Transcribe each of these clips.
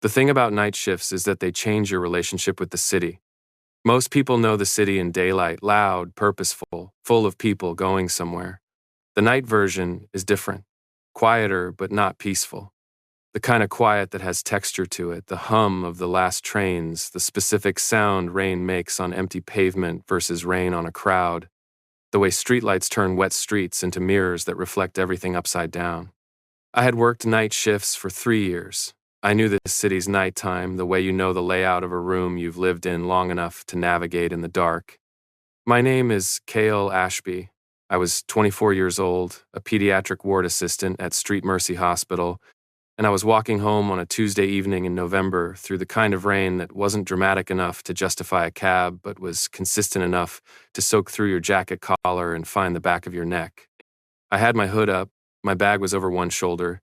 The thing about night shifts is that they change your relationship with the city. Most people know the city in daylight, loud, purposeful, full of people going somewhere. The night version is different, quieter but not peaceful. The kind of quiet that has texture to it, the hum of the last trains, the specific sound rain makes on empty pavement versus rain on a crowd, the way streetlights turn wet streets into mirrors that reflect everything upside down. I had worked night shifts for 3 years. I knew the city's nighttime the way you know the layout of a room you've lived in long enough to navigate in the dark. My name is Cale Ashby. I was 24 years old, a pediatric ward assistant at Street Mercy Hospital, and I was walking home on a Tuesday evening in November through the kind of rain that wasn't dramatic enough to justify a cab but was consistent enough to soak through your jacket collar and find the back of your neck. I had my hood up, my bag was over one shoulder.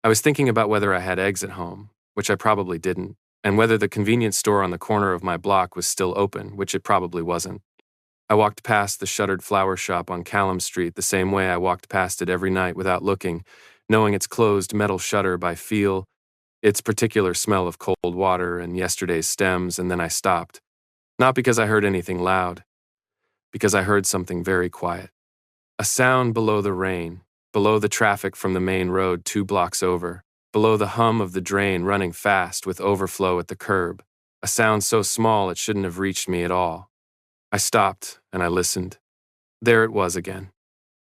I was thinking about whether I had eggs at home, which I probably didn't, and whether the convenience store on the corner of my block was still open, which it probably wasn't. I walked past the shuttered flower shop on Callum Street the same way I walked past it every night without looking, knowing its closed metal shutter by feel, its particular smell of cold water and yesterday's stems, and then I stopped. Not because I heard anything loud, because I heard something very quiet. A sound below the rain, below the traffic from the main road 2 blocks over, below the hum of the drain running fast with overflow at the curb, a sound so small it shouldn't have reached me at all. I stopped and I listened. There it was again.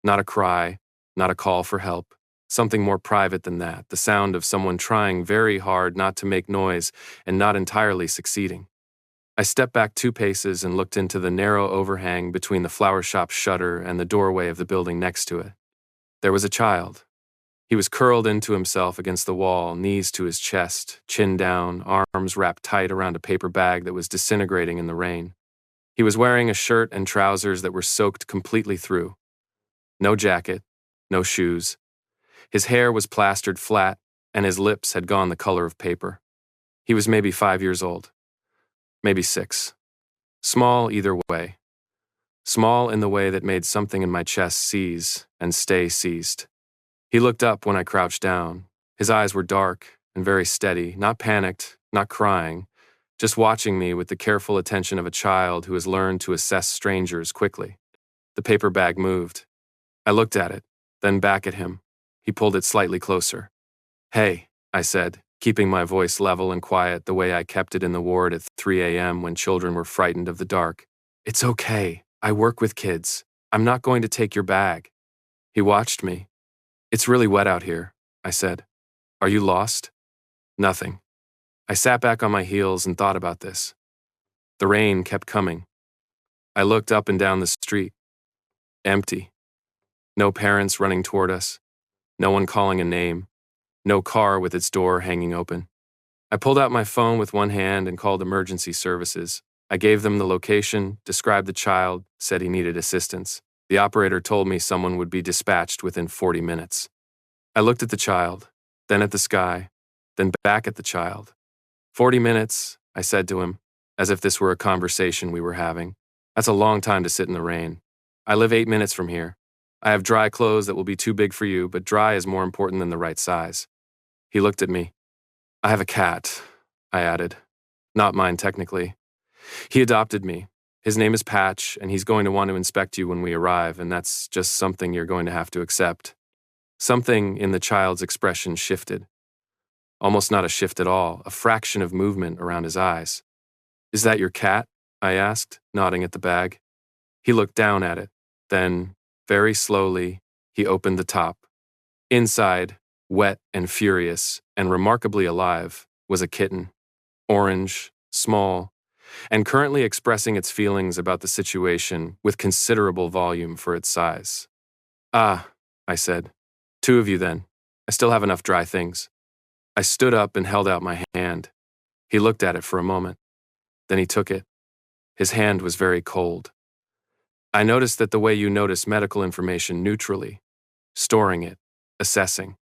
Not a cry, not a call for help. Something more private than that, the sound of someone trying very hard not to make noise and not entirely succeeding. I stepped back 2 paces and looked into the narrow overhang between the flower shop shutter and the doorway of the building next to it. There was a child. He was curled into himself against the wall, knees to his chest, chin down, arms wrapped tight around a paper bag that was disintegrating in the rain. He was wearing a shirt and trousers that were soaked completely through. No jacket, no shoes. His hair was plastered flat, and his lips had gone the color of paper. He was maybe 5 years old. Maybe 6. Small either way. Small in the way that made something in my chest seize and stay seized. He looked up when I crouched down. His eyes were dark and very steady, not panicked, not crying, just watching me with the careful attention of a child who has learned to assess strangers quickly. The paper bag moved. I looked at it, then back at him. He pulled it slightly closer. "Hey," I said, keeping my voice level and quiet the way I kept it in the ward at 3 a.m. when children were frightened of the dark. "It's okay. I work with kids. I'm not going to take your bag." He watched me. "It's really wet out here," I said. "Are you lost?" Nothing. I sat back on my heels and thought about this. The rain kept coming. I looked up and down the street. Empty. No parents running toward us. No one calling a name. No car with its door hanging open. I pulled out my phone with one hand and called emergency services. I gave them the location, described the child, said he needed assistance. The operator told me someone would be dispatched within 40 minutes. I looked at the child, then at the sky, then back at the child. 40 minutes, I said to him, as if this were a conversation we were having. That's a long time to sit in the rain. I live 8 minutes from here. I have dry clothes that will be too big for you, but dry is more important than the right size. He looked at me. "I have a cat," I added. "Not mine, technically. He adopted me. His name is Patch, and he's going to want to inspect you when we arrive, and that's just something you're going to have to accept." Something in the child's expression shifted. Almost not a shift at all, a fraction of movement around his eyes. "Is that your cat?" I asked, nodding at the bag. He looked down at it. Then, very slowly, he opened the top. Inside, wet and furious, and remarkably alive, was a kitten. Orange, small, and currently expressing its feelings about the situation with considerable volume for its size. "Ah," I said. "2 of you then. I still have enough dry things." I stood up and held out my hand. He looked at it for a moment. Then he took it. His hand was very cold. I noticed that the way you notice medical information neutrally, storing it, assessing.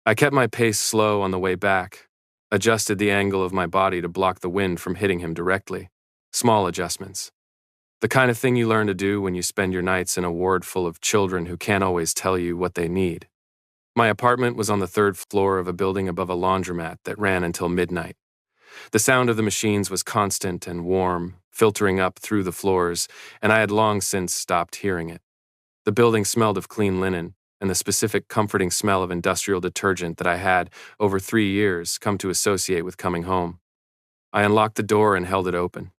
I kept my pace slow on the way back, adjusted the angle of my body to block the wind from hitting him directly. Small adjustments. The kind of thing you learn to do when you spend your nights in a ward full of children who can't always tell you what they need. My apartment was on the 3rd floor of a building above a laundromat that ran until midnight. The sound of the machines was constant and warm, filtering up through the floors, and I had long since stopped hearing it. The building smelled of clean linen, and the specific comforting smell of industrial detergent that I had, over 3 years, come to associate with coming home. I unlocked the door and held it open.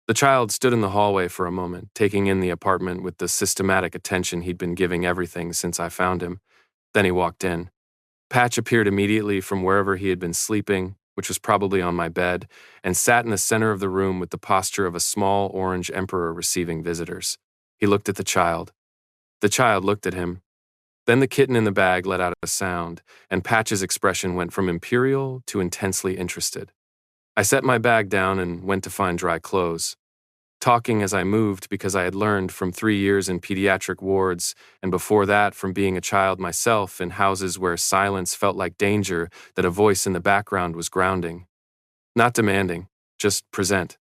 The child stood in the hallway for a moment, taking in the apartment with the systematic attention he'd been giving everything since I found him. Then he walked in. Patch appeared immediately from wherever he had been sleeping, which was probably on my bed, and sat in the center of the room with the posture of a small orange emperor receiving visitors. He looked at the child. The child looked at him. Then the kitten in the bag let out a sound, and Patch's expression went from imperial to intensely interested. I set my bag down and went to find dry clothes, talking as I moved because I had learned from 3 years in pediatric wards, and before that from being a child myself in houses where silence felt like danger, that a voice in the background was grounding. Not demanding, just present.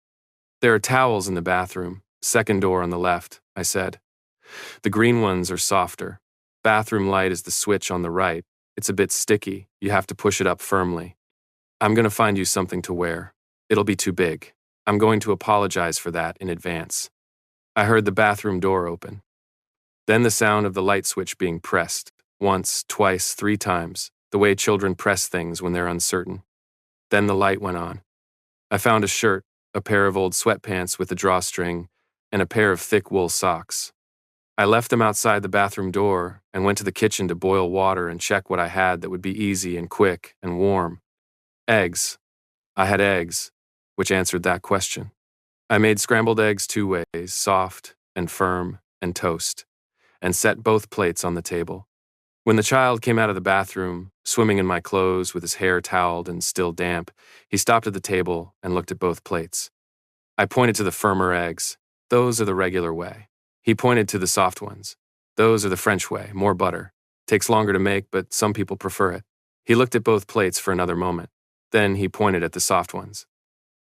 "There are towels in the bathroom, second door on the left," I said. "The green ones are softer. Bathroom light is the switch on the right. It's a bit sticky, you have to push it up firmly. I'm going to find you something to wear. It'll be too big. I'm going to apologize for that in advance." I heard the bathroom door open. Then the sound of the light switch being pressed, once, twice, 3 times, the way children press things when they're uncertain. Then the light went on. I found a shirt, a pair of old sweatpants with a drawstring, and a pair of thick wool socks. I left them outside the bathroom door and went to the kitchen to boil water and check what I had that would be easy and quick and warm. Eggs. I had eggs, which answered that question. I made scrambled eggs 2 ways, soft and firm and toast, and set both plates on the table. When the child came out of the bathroom, swimming in my clothes with his hair toweled and still damp, he stopped at the table and looked at both plates. I pointed to the firmer eggs. "Those are the regular way." He pointed to the soft ones. "Those are the French way, more butter. Takes longer to make, but some people prefer it." He looked at both plates for another moment. Then he pointed at the soft ones.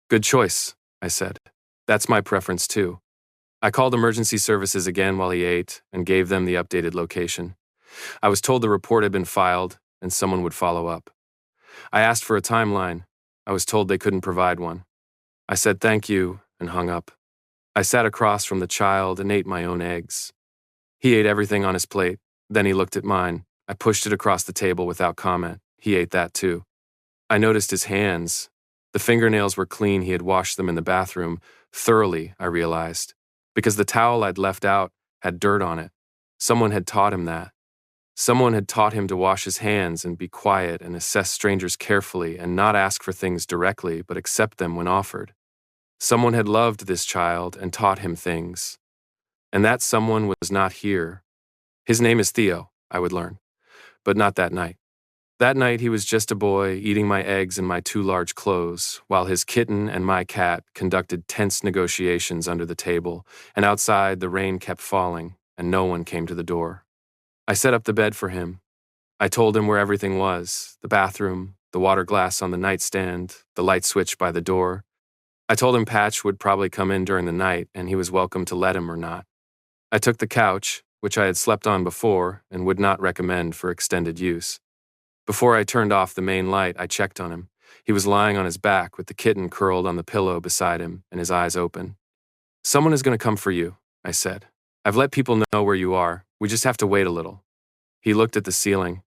"Good choice," I said. "That's my preference too." I called emergency services again while he ate and gave them the updated location. I was told the report had been filed and someone would follow up. I asked for a timeline. I was told they couldn't provide one. I said thank you and hung up. I sat across from the child and ate my own eggs. He ate everything on his plate. Then he looked at mine. I pushed it across the table without comment. He ate that too. I noticed his hands. The fingernails were clean. He had washed them in the bathroom. Thoroughly, I realized. Because the towel I'd left out had dirt on it. Someone had taught him that. Someone had taught him to wash his hands and be quiet and assess strangers carefully and not ask for things directly but accept them when offered. Someone had loved this child and taught him things. And that someone was not here. His name is Theo, I would learn. But not that night. That night he was just a boy eating my eggs in my 2 large clothes, while his kitten and my cat conducted tense negotiations under the table, and outside the rain kept falling, and no one came to the door. I set up the bed for him. I told him where everything was, the bathroom, the water glass on the nightstand, the light switch by the door. I told him Patch would probably come in during the night, and he was welcome to let him or not. I took the couch, which I had slept on before and would not recommend for extended use. Before I turned off the main light, I checked on him. He was lying on his back with the kitten curled on the pillow beside him and his eyes open. "Someone is going to come for you," I said. "I've let people know where you are. We just have to wait a little." He looked at the ceiling.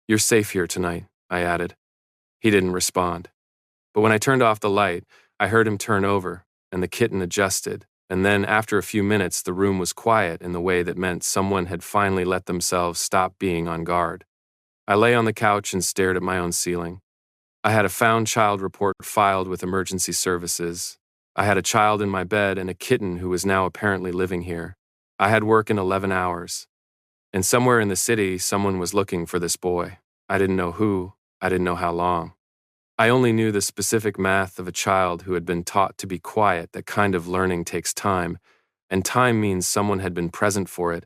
"You're safe here tonight," I added. He didn't respond. But when I turned off the light, I heard him turn over, and the kitten adjusted, and then after a few minutes the room was quiet in the way that meant someone had finally let themselves stop being on guard. I lay on the couch and stared at my own ceiling. I had a found child report filed with emergency services. I had a child in my bed and a kitten who was now apparently living here. I had work in 11 hours. And somewhere in the city, someone was looking for this boy. I didn't know who. I didn't know how long. I only knew the specific math of a child who had been taught to be quiet. That kind of learning takes time, and time means someone had been present for it,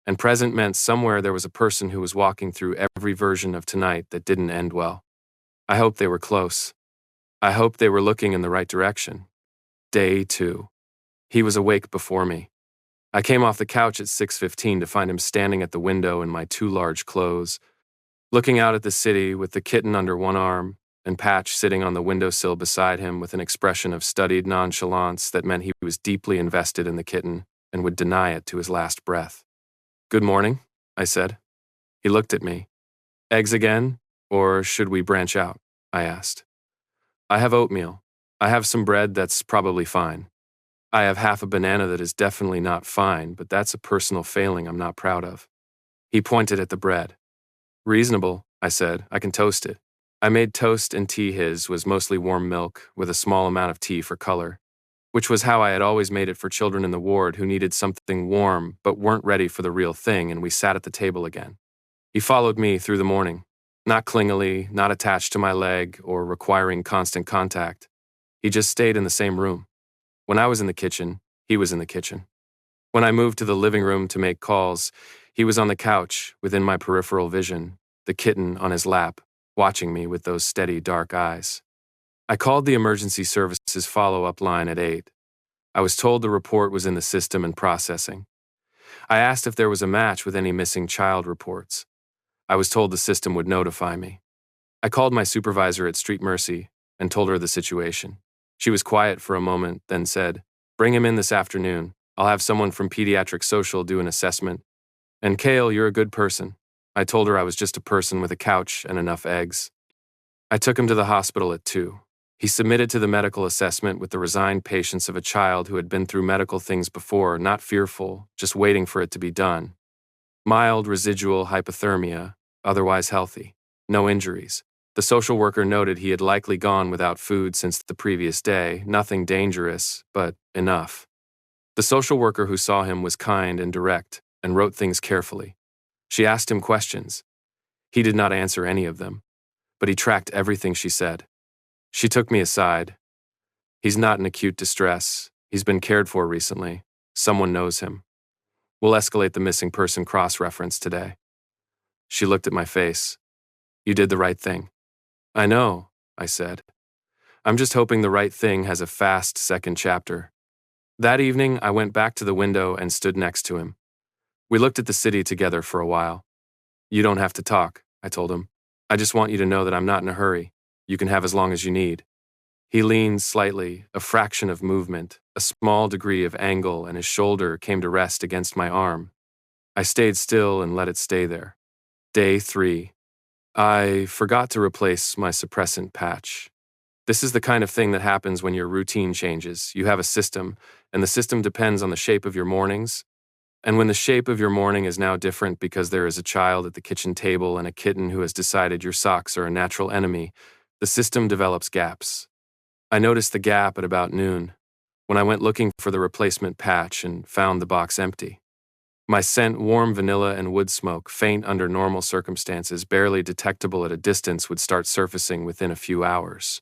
and present meant somewhere there was a person who was walking through every version of tonight that didn't end well. I hoped they were close. I hoped they were looking in the right direction. Day 2. He was awake before me. I came off the couch at 6:15 to find him standing at the window in my 2 large clothes, looking out at the city with the kitten under one arm and Patch sitting on the windowsill beside him with an expression of studied nonchalance that meant he was deeply invested in the kitten and would deny it to his last breath. "Good morning," I said. He looked at me. "Eggs again? Or should we branch out?" I asked. "I have oatmeal. I have some bread that's probably fine. I have half a banana that is definitely not fine, but that's a personal failing I'm not proud of." He pointed at the bread. "Reasonable," I said. "I can toast it." I made toast and tea. His was mostly warm milk, with a small amount of tea for color, which was how I had always made it for children in the ward who needed something warm but weren't ready for the real thing, and we sat at the table again. He followed me through the morning, not clingily, not attached to my leg or requiring constant contact. He just stayed in the same room. When I was in the kitchen, he was in the kitchen. When I moved to the living room to make calls, he was on the couch within my peripheral vision, the kitten on his lap, watching me with those steady, dark eyes. I called the emergency services follow-up line at 8. I was told the report was in the system and processing. I asked if there was a match with any missing child reports. I was told the system would notify me. I called my supervisor at Street Mercy and told her the situation. She was quiet for a moment, then said, "Bring him in this afternoon. I'll have someone from Pediatric Social do an assessment. And Kale, you're a good person." I told her I was just a person with a couch and enough eggs. I took him to the hospital at 2. He submitted to the medical assessment with the resigned patience of a child who had been through medical things before, not fearful, just waiting for it to be done. Mild residual hypothermia, otherwise healthy. No injuries. The social worker noted he had likely gone without food since the previous day, nothing dangerous, but enough. The social worker who saw him was kind and direct and wrote things carefully. She asked him questions. He did not answer any of them, but he tracked everything she said. She took me aside. "He's not in acute distress. He's been cared for recently. Someone knows him. We'll escalate the missing person cross-reference today." She looked at my face. "You did the right thing." "I know," I said. "I'm just hoping the right thing has a fast second chapter." That evening, I went back to the window and stood next to him. We looked at the city together for a while. "You don't have to talk," I told him. "I just want you to know that I'm not in a hurry. You can have as long as you need." He leaned slightly, a fraction of movement, a small degree of angle, and his shoulder came to rest against my arm. I stayed still and let it stay there. Day 3. I forgot to replace my suppressant patch. This is the kind of thing that happens when your routine changes. You have a system, and the system depends on the shape of your mornings. And when the shape of your morning is now different because there is a child at the kitchen table and a kitten who has decided your socks are a natural enemy, the system develops gaps. I noticed the gap at about noon, when I went looking for the replacement patch and found the box empty. My scent, warm vanilla and wood smoke, faint under normal circumstances, barely detectable at a distance, would start surfacing within a few hours.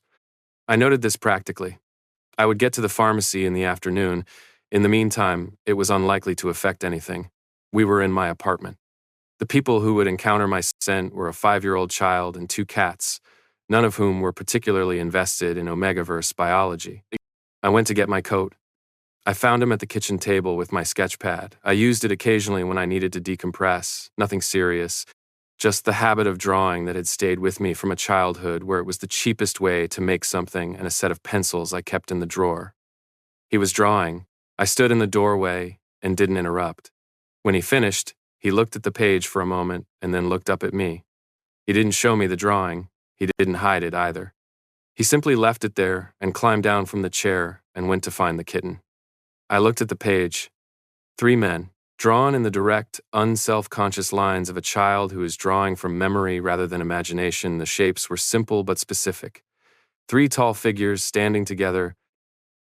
I noted this practically. I would get to the pharmacy in the afternoon. In the meantime, it was unlikely to affect anything. We were in my apartment. The people who would encounter my scent were a 5-year-old child and 2 cats, none of whom were particularly invested in Omegaverse biology. I went to get my coat. I found him at the kitchen table with my sketch pad. I used it occasionally when I needed to decompress, nothing serious, just the habit of drawing that had stayed with me from a childhood where it was the cheapest way to make something and a set of pencils I kept in the drawer. He was drawing. I stood in the doorway and didn't interrupt. When he finished, he looked at the page for a moment and then looked up at me. He didn't show me the drawing. He didn't hide it either. He simply left it there and climbed down from the chair and went to find the kitten. I looked at the page. 3 men, drawn in the direct, unself-conscious lines of a child who is drawing from memory rather than imagination. The shapes were simple but specific. 3 tall figures standing together.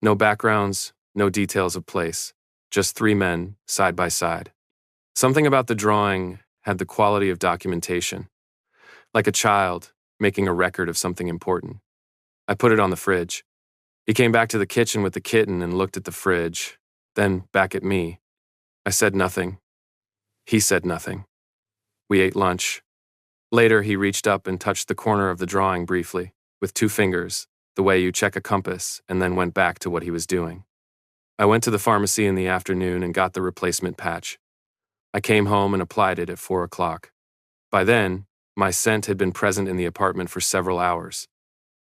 No backgrounds, no details of place. Just 3 men, side by side. Something about the drawing had the quality of documentation. Like a child, making a record of something important. I put it on the fridge. He came back to the kitchen with the kitten and looked at the fridge, then back at me. I said nothing. He said nothing. We ate lunch. Later, he reached up and touched the corner of the drawing briefly, with 2 fingers, the way you check a compass, and then went back to what he was doing. I went to the pharmacy in the afternoon and got the replacement patch. I came home and applied it at 4 o'clock. By then, my scent had been present in the apartment for several hours.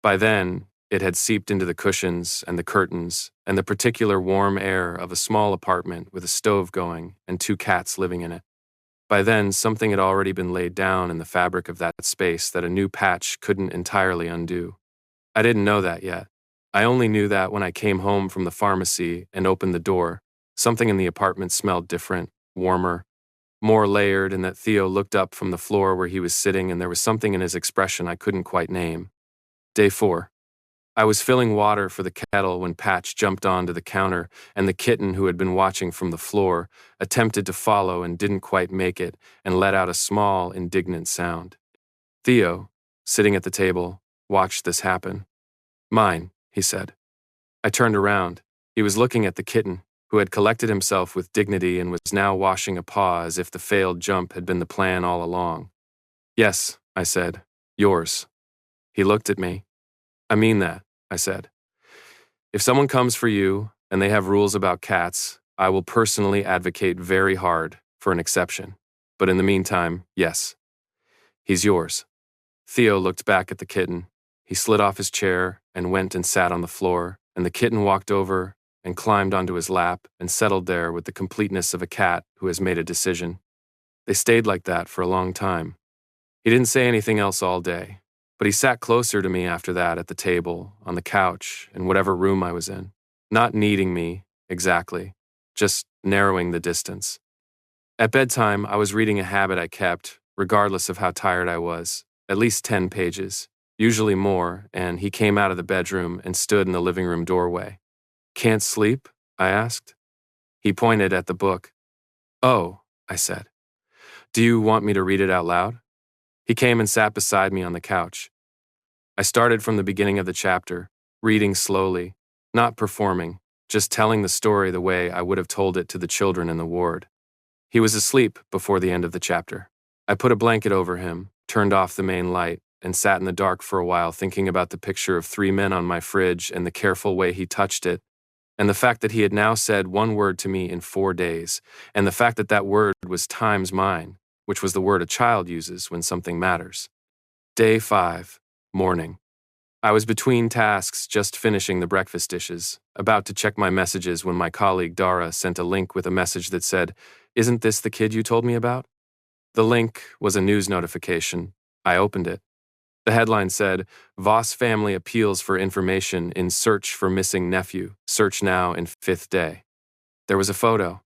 By then, it had seeped into the cushions and the curtains and the particular warm air of a small apartment with a stove going and 2 cats living in it. By then, something had already been laid down in the fabric of that space that a new patch couldn't entirely undo. I didn't know that yet. I only knew that when I came home from the pharmacy and opened the door, something in the apartment smelled different, warmer, more layered, and that Theo looked up from the floor where he was sitting and there was something in his expression I couldn't quite name. Day 4. I was filling water for the kettle when Patch jumped onto the counter, and the kitten, who had been watching from the floor, attempted to follow and didn't quite make it and let out a small, indignant sound. Theo, sitting at the table, watched this happen. "Mine," he said. I turned around. He was looking at the kitten, who had collected himself with dignity and was now washing a paw as if the failed jump had been the plan all along. "Yes," I said. "Yours." He looked at me. "I mean that," I said. "If someone comes for you and they have rules about cats, I will personally advocate very hard for an exception. But in the meantime, yes. He's yours." Theo looked back at the kitten. He slid off his chair and went and sat on the floor, and the kitten walked over and climbed onto his lap and settled there with the completeness of a cat who has made a decision. They stayed like that for a long time. He didn't say anything else all day, but he sat closer to me after that at the table, on the couch, in whatever room I was in, not needing me, exactly, just narrowing the distance. At bedtime, I was reading a habit I kept, regardless of how tired I was, at least 10 pages, usually more, and he came out of the bedroom and stood in the living room doorway. "Can't sleep?" I asked. He pointed at the book. "Oh," I said. "Do you want me to read it out loud?" He came and sat beside me on the couch. I started from the beginning of the chapter, reading slowly, not performing, just telling the story the way I would have told it to the children in the ward. He was asleep before the end of the chapter. I put a blanket over him, turned off the main light, and sat in the dark for a while thinking about the picture of 3 men on my fridge and the careful way he touched it, and the fact that he had now said one word to me in 4 days, and the fact that that word was times mine, which was the word a child uses when something matters. Day 5, morning. I was between tasks, just finishing the breakfast dishes, about to check my messages when my colleague Dara sent a link with a message that said, "Isn't this the kid you told me about?" The link was a news notification. I opened it. The headline said, "Voss family appeals for information in search for missing nephew. Search now in 5th day." There was a photo.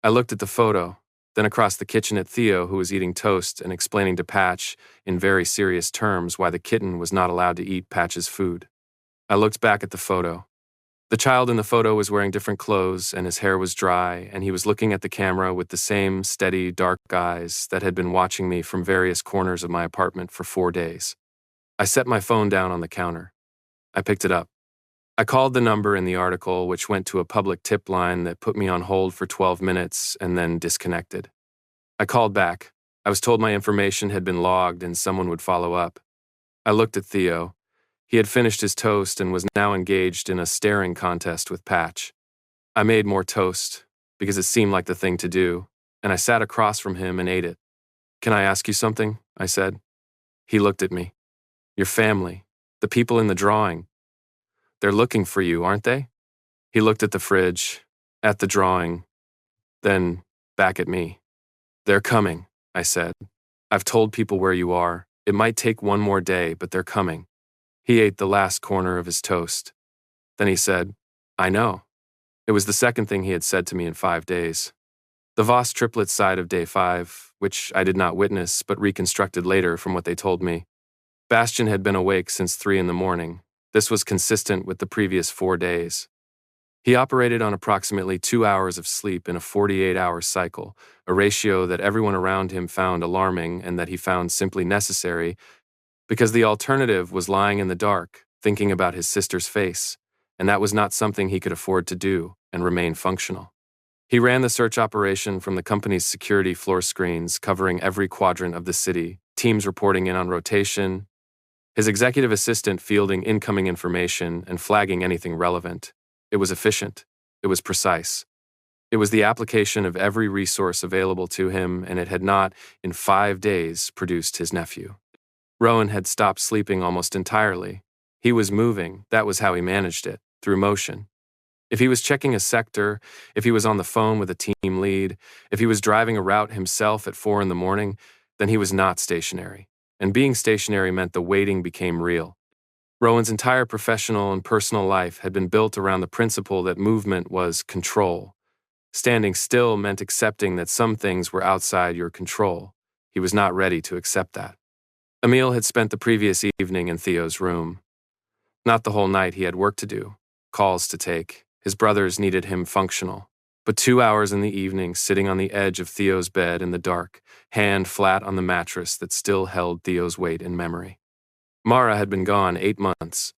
I looked at the photo, then across the kitchen at Theo, who was eating toast and explaining to Patch in very serious terms why the kitten was not allowed to eat Patch's food. I looked back at the photo. The child in the photo was wearing different clothes and his hair was dry, and he was looking at the camera with the same steady, dark eyes that had been watching me from various corners of my apartment for 4 days. I set my phone down on the counter. I picked it up. I called the number in the article, which went to a public tip line that put me on hold for 12 minutes and then disconnected. I called back. I was told my information had been logged and someone would follow up. I looked at Theo. He had finished his toast and was now engaged in a staring contest with Patch. I made more toast, because it seemed like the thing to do, and I sat across from him and ate it. "Can I ask you something?" I said. He looked at me. "Your family, the people in the drawing, they're looking for you, aren't they?" He looked at the fridge, at the drawing, then back at me. "They're coming," I said. "I've told people where you are. It might take one more day, but they're coming." He ate the last corner of his toast. Then he said, "I know." It was the second thing he had said to me in 5 days. The Voss triplet side of day 5, which I did not witness but reconstructed later from what they told me. Bastian had been awake since 3 in the morning. This was consistent with the previous 4 days. He operated on approximately 2 hours of sleep in a 48-hour cycle, a ratio that everyone around him found alarming and that he found simply necessary because the alternative was lying in the dark, thinking about his sister's face, and that was not something he could afford to do and remain functional. He ran the search operation from the company's security floor screens covering every quadrant of the city, teams reporting in on rotation, his executive assistant fielding incoming information and flagging anything relevant. It was efficient. It was precise. It was the application of every resource available to him, and it had not, in 5 days, produced his nephew. Rowan had stopped sleeping almost entirely. He was moving, that was how he managed it, through motion. If he was checking a sector, if he was on the phone with a team lead, if he was driving a route himself at 4 in the morning, then he was not stationary. And being stationary meant the waiting became real. Rowan's entire professional and personal life had been built around the principle that movement was control. Standing still meant accepting that some things were outside your control. He was not ready to accept that. Emil had spent the previous evening in Theo's room. Not the whole night. He had work to do, calls to take. His brothers needed him functional. But 2 hours in the evening, sitting on the edge of Theo's bed in the dark, hand flat on the mattress that still held Theo's weight in memory. Mara had been gone 8 months.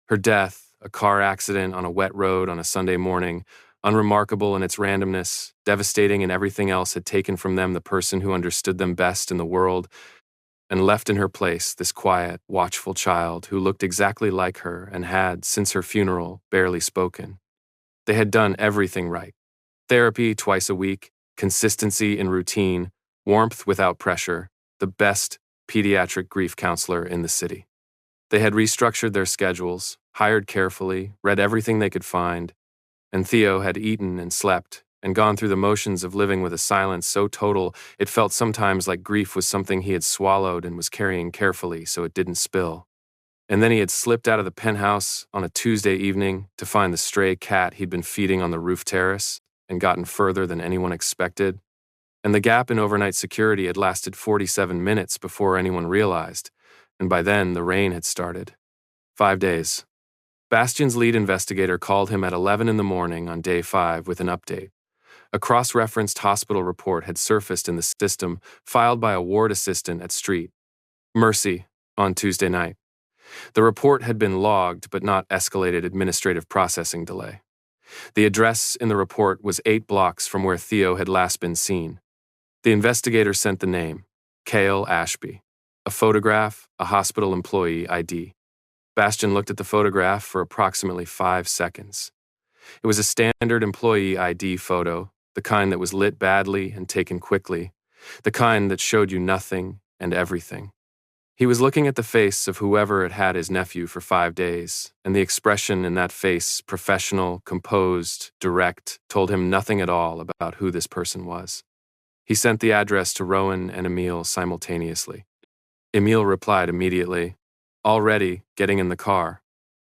Her death, a car accident on a wet road on a Sunday morning, unremarkable in its randomness, devastating in everything else, had taken from them the person who understood them best in the world, and left in her place this quiet, watchful child who looked exactly like her and had, since her funeral, barely spoken. They had done everything right. Therapy twice a week, consistency in routine, warmth without pressure, the best pediatric grief counselor in the city. They had restructured their schedules, hired carefully, read everything they could find, and Theo had eaten and slept and gone through the motions of living with a silence so total it felt sometimes like grief was something he had swallowed and was carrying carefully so it didn't spill. And then he had slipped out of the penthouse on a Tuesday evening to find the stray cat he'd been feeding on the roof terrace and gotten further than anyone expected. And the gap in overnight security had lasted 47 minutes before anyone realized, and by then the rain had started. 5 days. Bastian's lead investigator called him at 11 in the morning on day 5 with an update. A cross-referenced hospital report had surfaced in the system, filed by a ward assistant at Street Mercy on Tuesday night. The report had been logged but not escalated administrative processing delay. The address in the report was 8 blocks from where Theo had last been seen. The investigator sent the name, Cale Ashby, a photograph, a hospital employee ID. Bastian looked at the photograph for approximately 5 seconds. It was a standard employee ID photo, the kind that was lit badly and taken quickly, the kind that showed you nothing and everything. He was looking at the face of whoever had had his nephew for 5 days, and the expression in that face, professional, composed, direct, told him nothing at all about who this person was. He sent the address to Rowan and Emil simultaneously. Emil replied immediately, already getting in the car.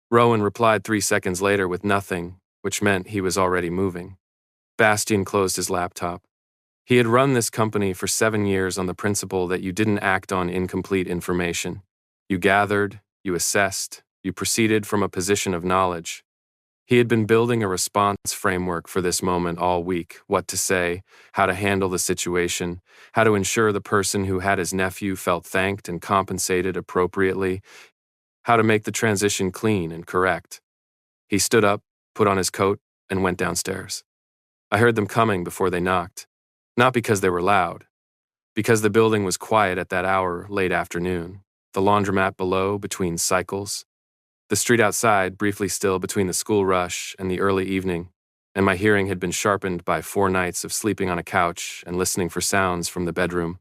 Rowan replied 3 seconds later with nothing, which meant he was already moving. Bastian closed his laptop. He had run this company for 7 years on the principle that you didn't act on incomplete information. You gathered, you assessed, you proceeded from a position of knowledge. He had been building a response framework for this moment all week, what to say, how to handle the situation, how to ensure the person who had his nephew felt thanked and compensated appropriately, how to make the transition clean and correct. He stood up, put on his coat, and went downstairs. I heard them coming before they knocked. Not because they were loud. Because the building was quiet at that hour, late afternoon. The laundromat below, between cycles. The street outside, briefly still between the school rush and the early evening. And my hearing had been sharpened by 4 nights of sleeping on a couch and listening for sounds from the bedroom.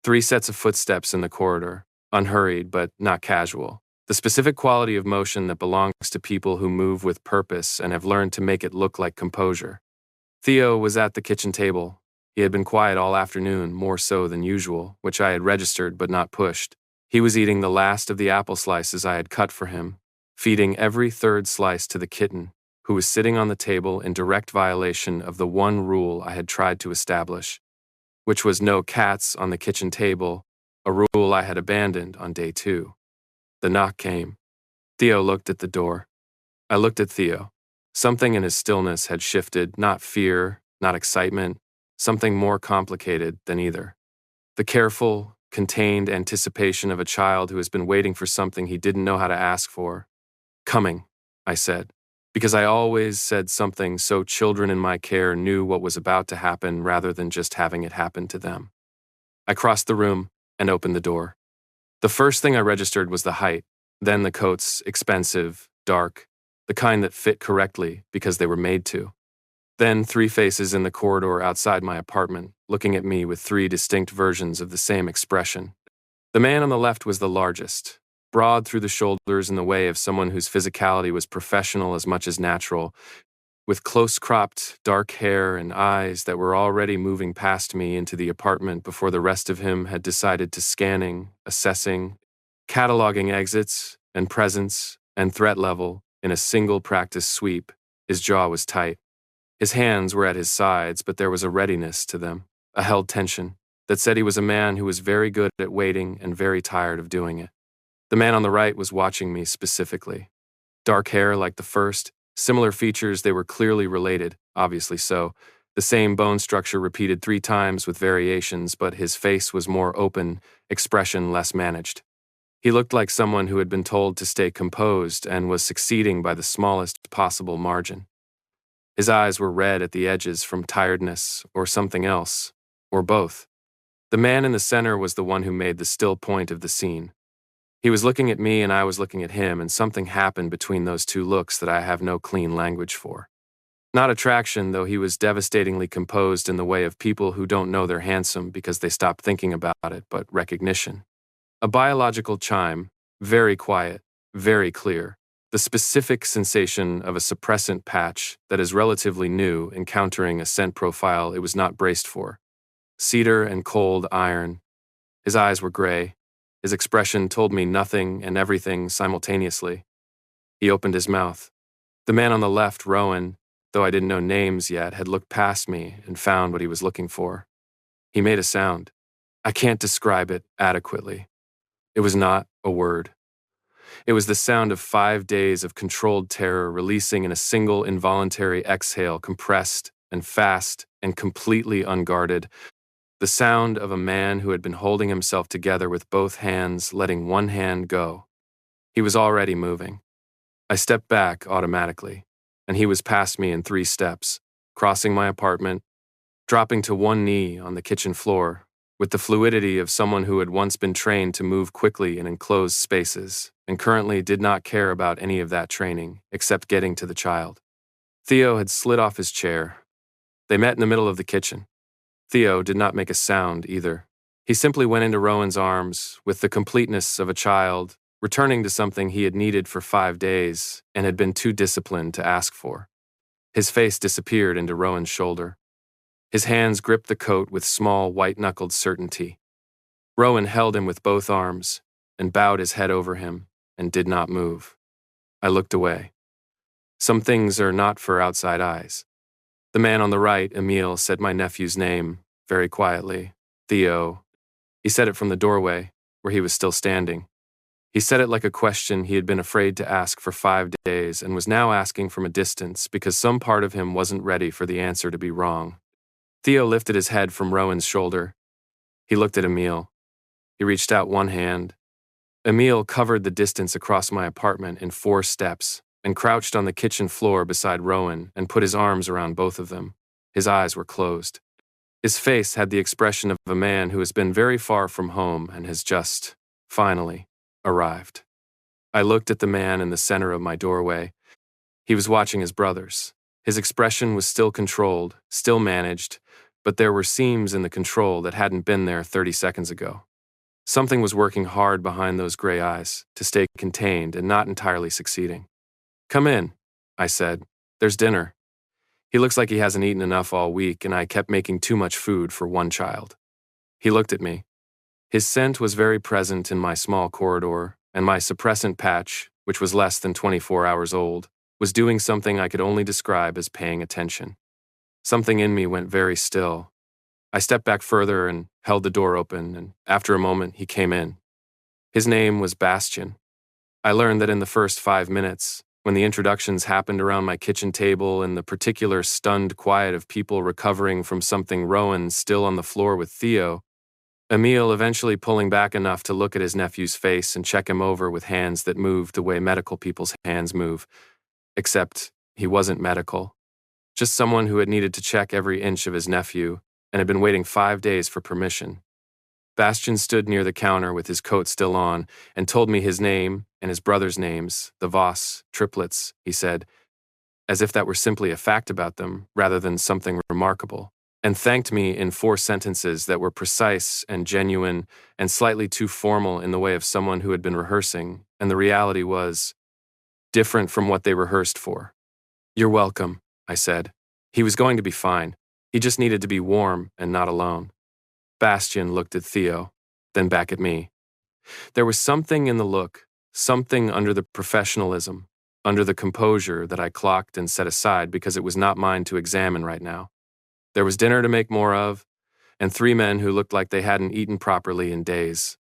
3 sets of footsteps in the corridor, unhurried but not casual. The specific quality of motion that belongs to people who move with purpose and have learned to make it look like composure. Theo was at the kitchen table. He had been quiet all afternoon, more so than usual, which I had registered but not pushed. He was eating the last of the apple slices I had cut for him, feeding every 3rd slice to the kitten, who was sitting on the table in direct violation of the one rule I had tried to establish, which was no cats on the kitchen table, a rule I had abandoned on day 2. The knock came. Theo looked at the door. I looked at Theo. Something in his stillness had shifted, not fear, not excitement, something more complicated than either. The careful, contained anticipation of a child who has been waiting for something he didn't know how to ask for. Coming, I said, because I always said something so children in my care knew what was about to happen rather than just having it happen to them. I crossed the room and opened the door. The first thing I registered was the height, then the coats, expensive, dark, the kind that fit correctly because they were made to. Then 3 faces in the corridor outside my apartment, looking at me with 3 distinct versions of the same expression. The man on the left was the largest, broad through the shoulders in the way of someone whose physicality was professional as much as natural, with close-cropped, dark hair and eyes that were already moving past me into the apartment before the rest of him had decided to scanning, assessing, cataloging exits and presence and threat level in a single practice sweep. His jaw was tight. His hands were at his sides, but there was a readiness to them, a held tension, that said he was a man who was very good at waiting and very tired of doing it. The man on the right was watching me specifically. Dark hair like the first, similar features, they were clearly related, obviously so. The same bone structure repeated 3 times with variations, but his face was more open, expression less managed. He looked like someone who had been told to stay composed and was succeeding by the smallest possible margin. His eyes were red at the edges from tiredness or something else, or both. The man in the center was the one who made the still point of the scene. He was looking at me and I was looking at him, and something happened between those two looks that I have no clean language for. Not attraction, though he was devastatingly composed in the way of people who don't know they're handsome because they stop thinking about it, but recognition. A biological chime, very quiet, very clear. The specific sensation of a suppressant patch that is relatively new encountering a scent profile it was not braced for. Cedar and cold iron. His eyes were gray. His expression told me nothing and everything simultaneously. He opened his mouth. The man on the left, Rowan, though I didn't know names yet, had looked past me and found what he was looking for. He made a sound. I can't describe it adequately. It was not a word. It was the sound of 5 days of controlled terror releasing in a single involuntary exhale, compressed and fast and completely unguarded. The sound of a man who had been holding himself together with both hands, letting one hand go. He was already moving. I stepped back automatically, and he was past me in 3 steps, crossing my apartment, dropping to one knee on the kitchen floor, with the fluidity of someone who had once been trained to move quickly in enclosed spaces, and currently did not care about any of that training, except getting to the child. Theo had slid off his chair. They met in the middle of the kitchen. Theo did not make a sound either. He simply went into Rowan's arms with the completeness of a child, returning to something he had needed for 5 days and had been too disciplined to ask for. His face disappeared into Rowan's shoulder. His hands gripped the coat with small, white-knuckled certainty. Rowan held him with both arms and bowed his head over him and did not move. I looked away. Some things are not for outside eyes. The man on the right, Emile, said my nephew's name, very quietly. Theo. He said it from the doorway, where he was still standing. He said it like a question he had been afraid to ask for 5 days and was now asking from a distance because some part of him wasn't ready for the answer to be wrong. Theo lifted his head from Rowan's shoulder. He looked at Emile. He reached out one hand. Emile covered the distance across my apartment in 4 steps and crouched on the kitchen floor beside Rowan and put his arms around both of them. His eyes were closed. His face had the expression of a man who has been very far from home and has just, finally, arrived. I looked at the man in the center of my doorway. He was watching his brothers. His expression was still controlled, still managed, but there were seams in the control that hadn't been there 30 seconds ago. Something was working hard behind those gray eyes to stay contained and not entirely succeeding. "Come in," I said. "There's dinner." He looks like he hasn't eaten enough all week, and I kept making too much food for one child. He looked at me. His scent was very present in my small corridor, and my suppressant patch, which was less than 24 hours old, was doing something I could only describe as paying attention. Something in me went very still. I stepped back further and held the door open, and after a moment, he came in. His name was Bastian. I learned that in the first 5 minutes, when the introductions happened around my kitchen table and the particular stunned quiet of people recovering from something, Rowan still on the floor with Theo, Emile eventually pulling back enough to look at his nephew's face and check him over with hands that moved the way medical people's hands move. Except he wasn't medical. Just someone who had needed to check every inch of his nephew and had been waiting 5 days for permission. Bastian stood near the counter with his coat still on and told me his name and his brother's names, the Voss triplets, he said, as if that were simply a fact about them rather than something remarkable, and thanked me in 4 sentences that were precise and genuine and slightly too formal in the way of someone who had been rehearsing and the reality was different from what they rehearsed for. "You're welcome," I said. He was going to be fine. He just needed to be warm and not alone. Bastian looked at Theo, then back at me. There was something in the look, something under the professionalism, under the composure that I clocked and set aside because it was not mine to examine right now. There was dinner to make more of, and 3 men who looked like they hadn't eaten properly in days,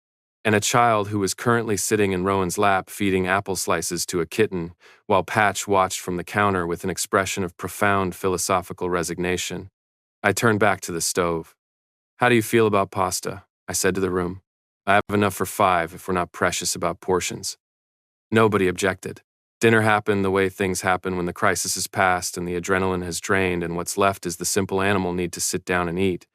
and a child who was currently sitting in Rowan's lap feeding apple slices to a kitten, while Patch watched from the counter with an expression of profound philosophical resignation. I turned back to the stove. "How do you feel about pasta?" I said to the room. "I have enough for 5 if we're not precious about portions." Nobody objected. Dinner happened the way things happen when the crisis is past and the adrenaline has drained and what's left is the simple animal need to sit down and eat.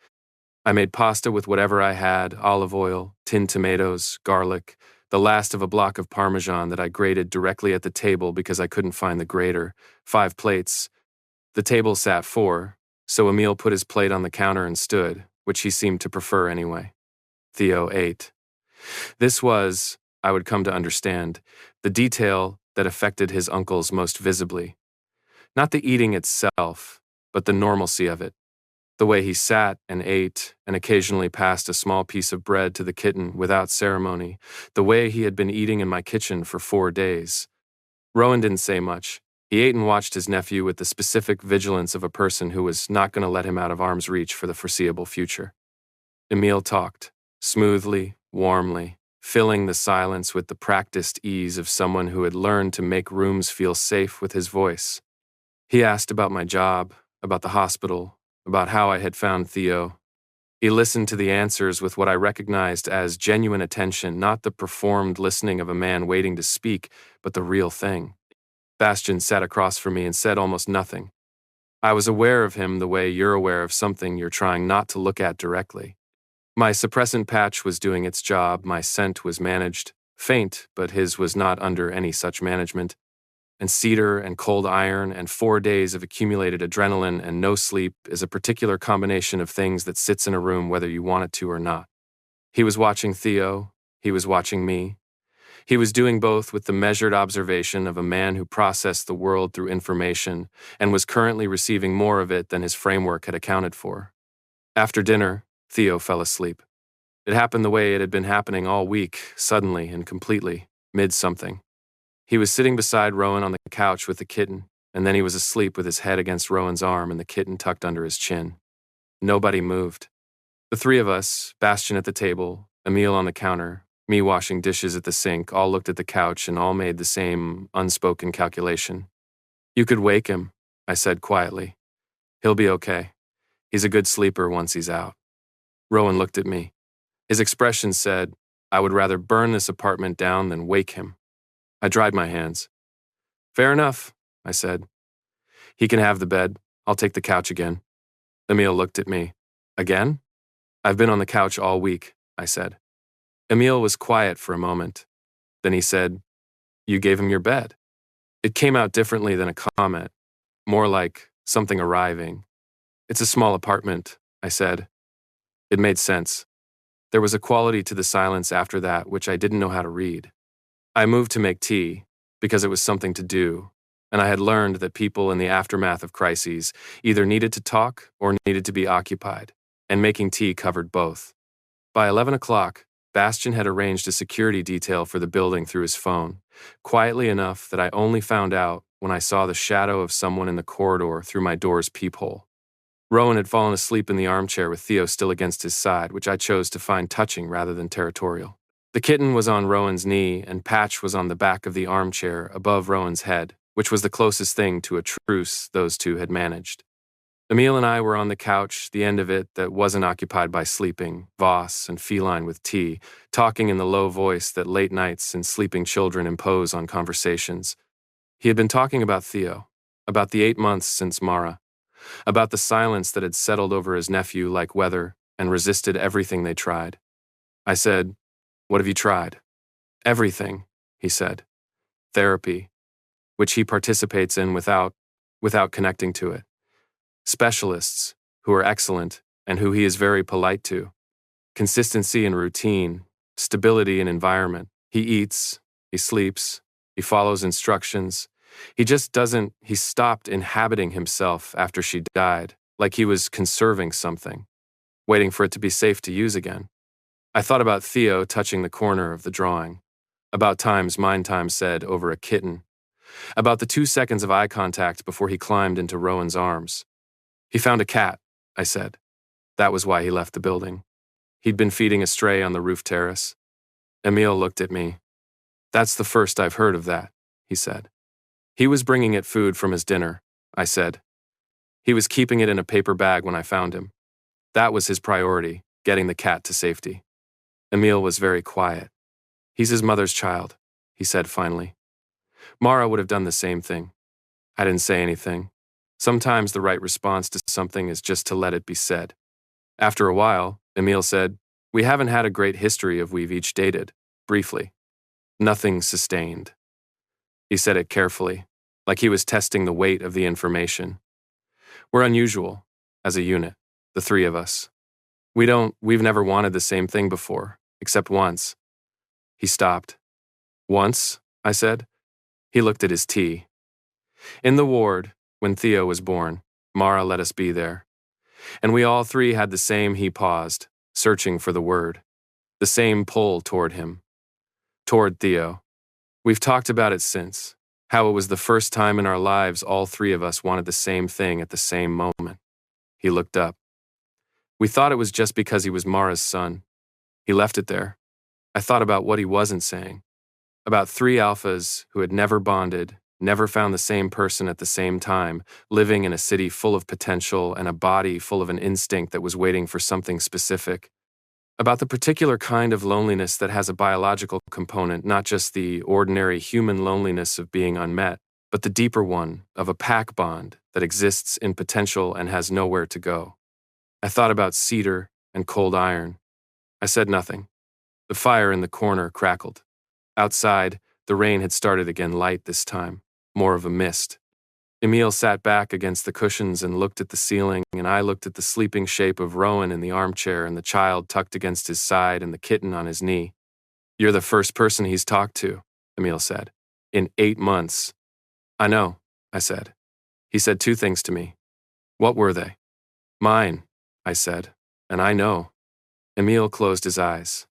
I made pasta with whatever I had: olive oil, tinned tomatoes, garlic, the last of a block of Parmesan that I grated directly at the table because I couldn't find the grater, 5 plates. The table sat 4, so Emil put his plate on the counter and stood, which he seemed to prefer anyway. Theo ate. This was, I would come to understand, the detail that affected his uncles most visibly. Not the eating itself, but the normalcy of it. The way he sat and ate and occasionally passed a small piece of bread to the kitten without ceremony. The way he had been eating in my kitchen for 4 days. Rowan didn't say much. He ate and watched his nephew with the specific vigilance of a person who was not going to let him out of arm's reach for the foreseeable future. Emil talked, smoothly, warmly, filling the silence with the practiced ease of someone who had learned to make rooms feel safe with his voice. He asked about my job, about the hospital, about how I had found Theo. He listened to the answers with what I recognized as genuine attention, not the performed listening of a man waiting to speak, but the real thing. Bastian sat across from me and said almost nothing. I was aware of him the way you're aware of something you're trying not to look at directly. My suppressant patch was doing its job, my scent was managed, faint, but his was not under any such management. And cedar and cold iron and 4 days of accumulated adrenaline and no sleep is a particular combination of things that sits in a room whether you want it to or not. He was watching Theo, he was watching me. He was doing both with the measured observation of a man who processed the world through information and was currently receiving more of it than his framework had accounted for. After dinner, Theo fell asleep. It happened the way it had been happening all week, suddenly and completely, mid-something. He was sitting beside Rowan on the couch with the kitten, and then he was asleep with his head against Rowan's arm and the kitten tucked under his chin. Nobody moved. The 3 of us, Bastian at the table, Emil on the counter, me washing dishes at the sink, all looked at the couch and all made the same unspoken calculation. "You could wake him," I said quietly. "He'll be okay. He's a good sleeper once he's out." Rowan looked at me. His expression said, "I would rather burn this apartment down than wake him." I dried my hands. "Fair enough," I said. "He can have the bed. I'll take the couch again." Emil looked at me. "Again?" "I've been on the couch all week," I said. Emil was quiet for a moment. Then he said, "You gave him your bed." It came out differently than a comment, more like something arriving. "It's a small apartment," I said. It made sense. There was a quality to the silence after that which I didn't know how to read. I moved to make tea, because it was something to do, and I had learned that people in the aftermath of crises either needed to talk or needed to be occupied, and making tea covered both. By 11 o'clock, Bastian had arranged a security detail for the building through his phone, quietly enough that I only found out when I saw the shadow of someone in the corridor through my door's peephole. Rowan had fallen asleep in the armchair with Theo still against his side, which I chose to find touching rather than territorial. The kitten was on Rowan's knee, and Patch was on the back of the armchair above Rowan's head, which was the closest thing to a truce those 2 had managed. Emil and I were on the couch, the end of it that wasn't occupied by sleeping, Voss and feline with tea, talking in the low voice that late nights and sleeping children impose on conversations. He had been talking about Theo, about the 8 months since Mara, about the silence that had settled over his nephew like weather and resisted everything they tried. I said, "What have you tried?" "Everything," he said. "Therapy, which he participates in without connecting to it. Specialists, who are excellent and who he is very polite to. Consistency and routine, stability and environment. He eats, He sleeps. He follows instructions. He stopped inhabiting himself after she died, like he was conserving something, waiting for it to be safe to use again. I thought about Theo touching the corner of the drawing, about times Mind Time said over a kitten, about the 2 seconds of eye contact before he climbed into Rowan's arms. He found a cat, I said. That was why he left the building. He'd been feeding a stray on the roof terrace. Emile looked at me. That's the first I've heard of that, he said. He was bringing it food from his dinner, I said. He was keeping it in a paper bag when I found him. That was his priority, getting the cat to safety. Emile was very quiet. He's his mother's child, he said finally. Mara would have done the same thing. I didn't say anything. Sometimes the right response to something is just to let it be said. After a while, Emile said, "We haven't had a great history of we've each dated, briefly. Nothing sustained." He said it carefully, like he was testing the weight of the information. We're unusual, as a unit, the three of us. We've never wanted the same thing before, except once. He stopped. Once, I said. He looked at his tea. In the ward, when Theo was born, Mara let us be there. And we all three had the same, he paused, searching for the word. The same pull toward him. Toward Theo. We've talked about it since, how it was the first time in our lives all three of us wanted the same thing at the same moment. He looked up. We thought it was just because he was Mara's son. He left it there. I thought about what he wasn't saying. About three alphas who had never bonded, never found the same person at the same time, living in a city full of potential and a body full of an instinct that was waiting for something specific. About the particular kind of loneliness that has a biological component, not just the ordinary human loneliness of being unmet, but the deeper one of a pack bond that exists in potential and has nowhere to go. I thought about cedar and cold iron. I said nothing. The fire in the corner crackled. Outside, the rain had started again, light this time, more of a mist. Emile sat back against the cushions and looked at the ceiling, and I looked at the sleeping shape of Rowan in the armchair and the child tucked against his side and the kitten on his knee. "You're the first person he's talked to," Emile said. "In 8 months." "I know," I said. "He said 2 things to me." "What were they?" "Mine," I said, "and I know." Emile closed his eyes.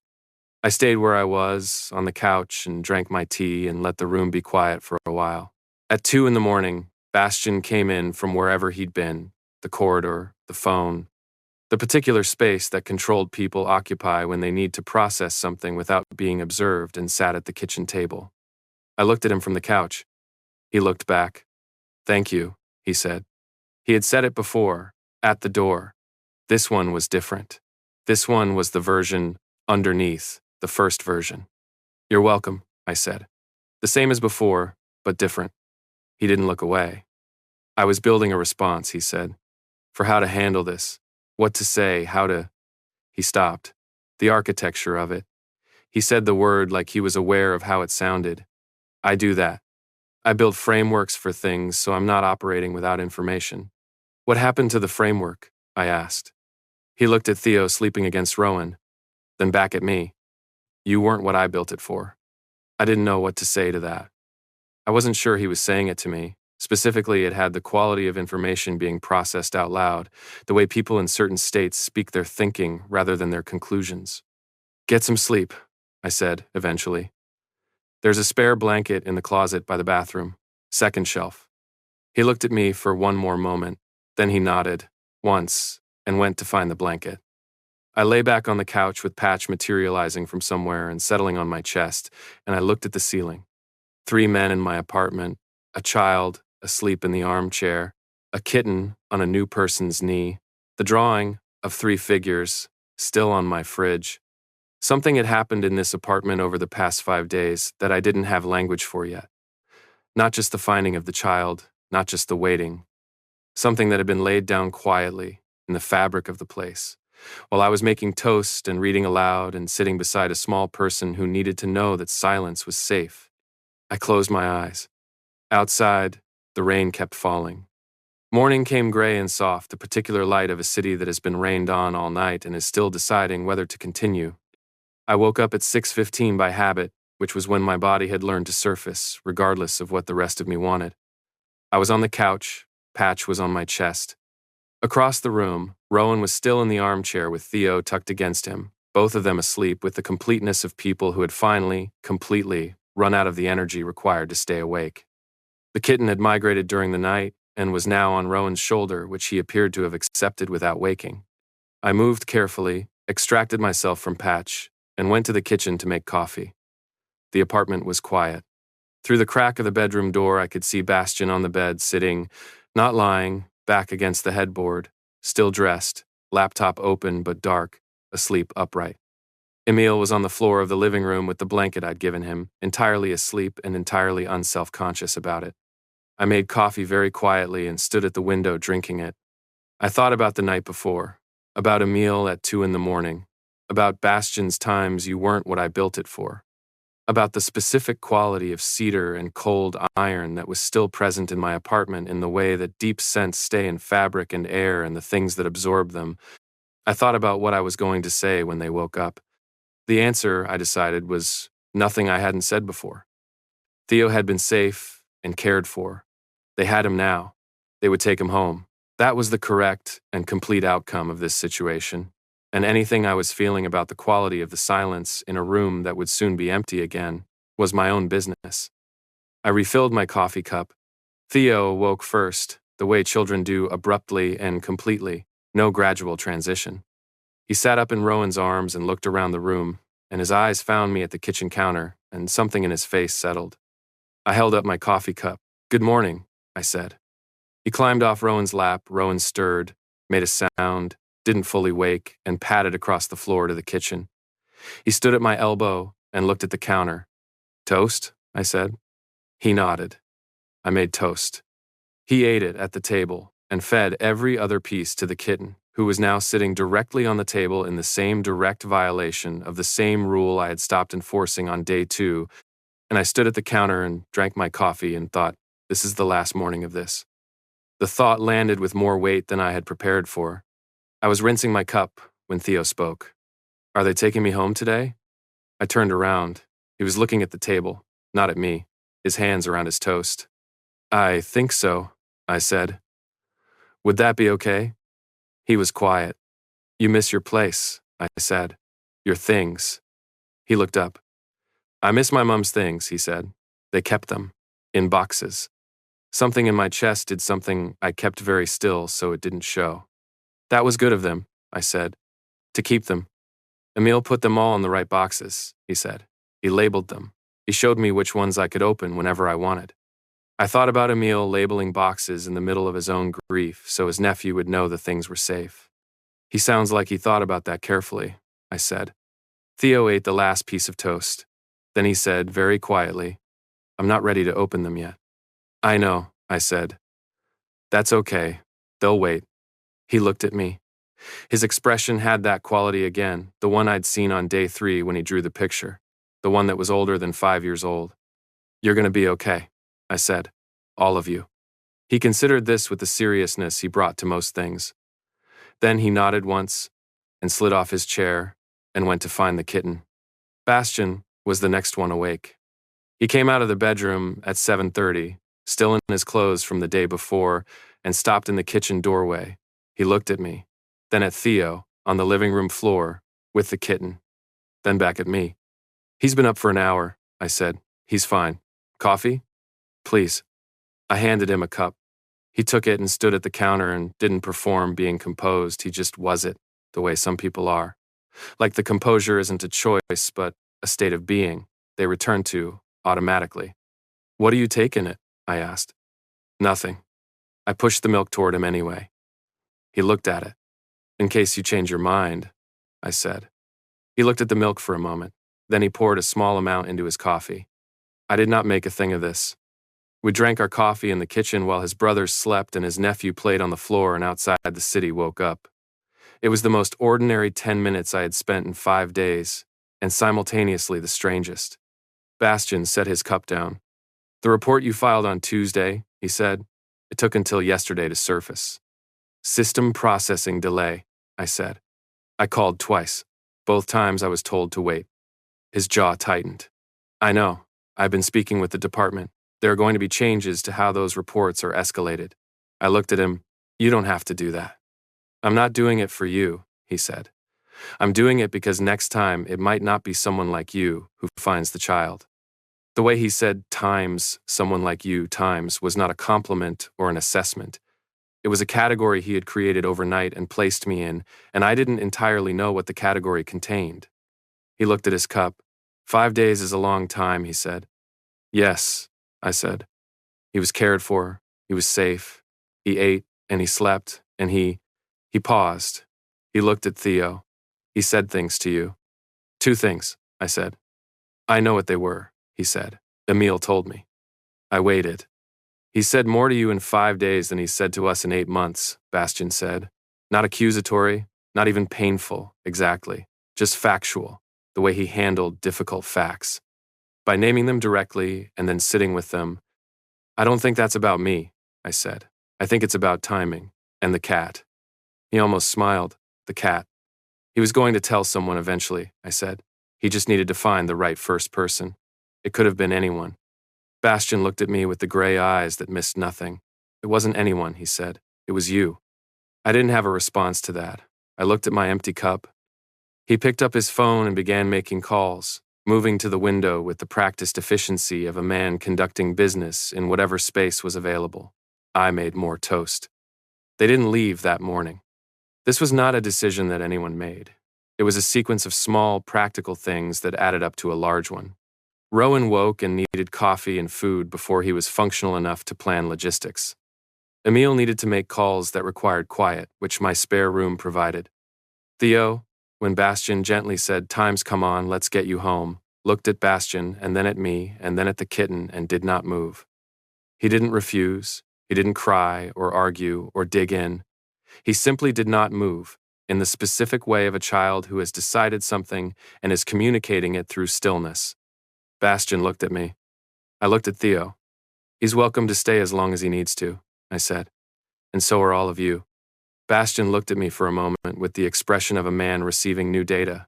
I stayed where I was, on the couch, and drank my tea and let the room be quiet for a while. At 2 a.m, Bastian came in from wherever he'd been, the corridor, the phone, the particular space that controlled people occupy when they need to process something without being observed, and sat at the kitchen table. I looked at him from the couch. He looked back. "Thank you," he said. He had said it before, at the door. This one was different. This one was the version underneath, the first version. "You're welcome," I said. The same as before, but different. He didn't look away. I was building a response, he said, for how to handle this, what to say, how to... He stopped. The architecture of it. He said the word like he was aware of how it sounded. I do that. I build frameworks for things, so I'm not operating without information. "What happened to the framework?" I asked. He looked at Theo sleeping against Rowan, then back at me. "You weren't what I built it for." I didn't know what to say to that. I wasn't sure he was saying it to me. Specifically, it had the quality of information being processed out loud, the way people in certain states speak their thinking rather than their conclusions. "Get some sleep," I said, eventually. "There's a spare blanket in the closet by the bathroom, second shelf." He looked at me for one more moment, then he nodded, once, and went to find the blanket. I lay back on the couch with Patch materializing from somewhere and settling on my chest, and I looked at the ceiling. 3 men in my apartment, a child asleep in the armchair, a kitten on a new person's knee, the drawing of 3 figures still on my fridge. Something had happened in this apartment over the past 5 days that I didn't have language for yet. Not just the finding of the child, not just the waiting. Something that had been laid down quietly in the fabric of the place, while I was making toast and reading aloud and sitting beside a small person who needed to know that silence was safe. I closed my eyes. Outside, the rain kept falling. Morning came gray and soft, the particular light of a city that has been rained on all night and is still deciding whether to continue. I woke up at 6:15 by habit, which was when my body had learned to surface, regardless of what the rest of me wanted. I was on the couch, Patch was on my chest. Across the room, Rowan was still in the armchair with Theo tucked against him, both of them asleep with the completeness of people who had finally, completely, run out of the energy required to stay awake. The kitten had migrated during the night and was now on Rowan's shoulder, which he appeared to have accepted without waking. I moved carefully, extracted myself from Patch, and went to the kitchen to make coffee. The apartment was quiet. Through the crack of the bedroom door, I could see Bastian on the bed, sitting, not lying, back against the headboard, still dressed, laptop open but dark, asleep upright. Emil was on the floor of the living room with the blanket I'd given him, entirely asleep and entirely unself-conscious about it. I made coffee very quietly and stood at the window drinking it. I thought about the night before, about Emil at 2 a.m, about Bastian's times you weren't what I built it for, about the specific quality of cedar and cold iron that was still present in my apartment in the way that deep scents stay in fabric and air and the things that absorb them. I thought about what I was going to say when they woke up. The answer, I decided, was nothing I hadn't said before. Theo had been safe and cared for. They had him now. They would take him home. That was the correct and complete outcome of this situation. And anything I was feeling about the quality of the silence in a room that would soon be empty again was my own business. I refilled my coffee cup. Theo awoke first, the way children do abruptly and completely, no gradual transition. He sat up in Rowan's arms and looked around the room, and his eyes found me at the kitchen counter, and something in his face settled. I held up my coffee cup. "Good morning," I said. He climbed off Rowan's lap. Rowan stirred, made a sound, didn't fully wake, and padded across the floor to the kitchen. He stood at my elbow and looked at the counter. "Toast?" I said. He nodded. I made toast. He ate it at the table and fed every other piece to the kitten, who was now sitting directly on the table in the same direct violation of the same rule I had stopped enforcing on day 2, and I stood at the counter and drank my coffee and thought, this is the last morning of this. The thought landed with more weight than I had prepared for. I was rinsing my cup when Theo spoke. "Are they taking me home today?" I turned around. He was looking at the table, not at me, his hands around his toast. "I think so," I said. "Would that be okay?" He was quiet. "You miss your place," I said. "Your things." He looked up. "I miss my mom's things," he said. "They kept them. In boxes." Something in my chest did something I kept very still so it didn't show. "That was good of them," I said. "To keep them." "Emil put them all in the right boxes," he said. "He labeled them. He showed me which ones I could open whenever I wanted." I thought about Emil labeling boxes in the middle of his own grief so his nephew would know the things were safe. "He sounds like he thought about that carefully," I said. Theo ate the last piece of toast. Then he said, very quietly, "I'm not ready to open them yet." "I know," I said. "That's okay. They'll wait." He looked at me. His expression had that quality again, the one I'd seen on day 3 when he drew the picture, the one that was older than 5 years old. "You're going to be okay," I said. "All of you." He considered this with the seriousness he brought to most things. Then he nodded once and slid off his chair and went to find the kitten. Bastian was the next one awake. He came out of the bedroom at 7:30, still in his clothes from the day before, and stopped in the kitchen doorway. He looked at me, then at Theo on the living room floor with the kitten, then back at me. "He's been up for an hour," I said. "He's fine. Coffee?" "Please." I handed him a cup. He took it and stood at the counter and didn't perform being composed. He just was it, the way some people are. Like the composure isn't a choice, but a state of being they return to automatically. "What do you take in it?" I asked. "Nothing." I pushed the milk toward him anyway. He looked at it. "In case you change your mind," I said. He looked at the milk for a moment. Then he poured a small amount into his coffee. I did not make a thing of this. We drank our coffee in the kitchen while his brothers slept and his nephew played on the floor and outside the city woke up. It was the most ordinary 10 minutes I had spent in 5 days, and simultaneously the strangest. Bastian set his cup down. "The report you filed on Tuesday," he said. "It took until yesterday to surface." "System processing delay," I said. I called twice. Both times I was told to wait. His jaw tightened. I know. I've been speaking with the department. There are going to be changes to how those reports are escalated. I looked at him. You don't have to do that. I'm not doing it for you, he said. I'm doing it because next time it might not be someone like you who finds the child. The way he said times someone like you times was not a compliment or an assessment. It was a category he had created overnight and placed me in, and I didn't entirely know what the category contained. He looked at his cup. 5 days is a long time, he said. Yes, I said. He was cared for. He was safe. He ate and he slept and he paused. He looked at Theo. He said things to you. 2 things, I said. I know what they were, he said. Emil told me. I waited. He said more to you in 5 days than he said to us in 8 months, Bastian said. Not accusatory, not even painful, exactly. Just factual, the way he handled difficult facts. By naming them directly and then sitting with them. I don't think that's about me, I said. I think it's about timing. And the cat. He almost smiled. The cat. He was going to tell someone eventually, I said. He just needed to find the right first person. It could have been anyone. Bastian looked at me with the gray eyes that missed nothing. It wasn't anyone, he said. It was you. I didn't have a response to that. I looked at my empty cup. He picked up his phone and began making calls, moving to the window with the practiced efficiency of a man conducting business in whatever space was available. I made more toast. They didn't leave that morning. This was not a decision that anyone made. It was a sequence of small, practical things that added up to a large one. Rowan woke and needed coffee and food before he was functional enough to plan logistics. Emil needed to make calls that required quiet, which my spare room provided. Theo, when Bastian gently said, "Time's come on, let's get you home," looked at Bastian and then at me and then at the kitten and did not move. He didn't refuse. He didn't cry or argue or dig in. He simply did not move, in the specific way of a child who has decided something and is communicating it through stillness. Bastian looked at me. I looked at Theo. He's welcome to stay as long as he needs to, I said. And so are all of you. Bastian looked at me for a moment with the expression of a man receiving new data.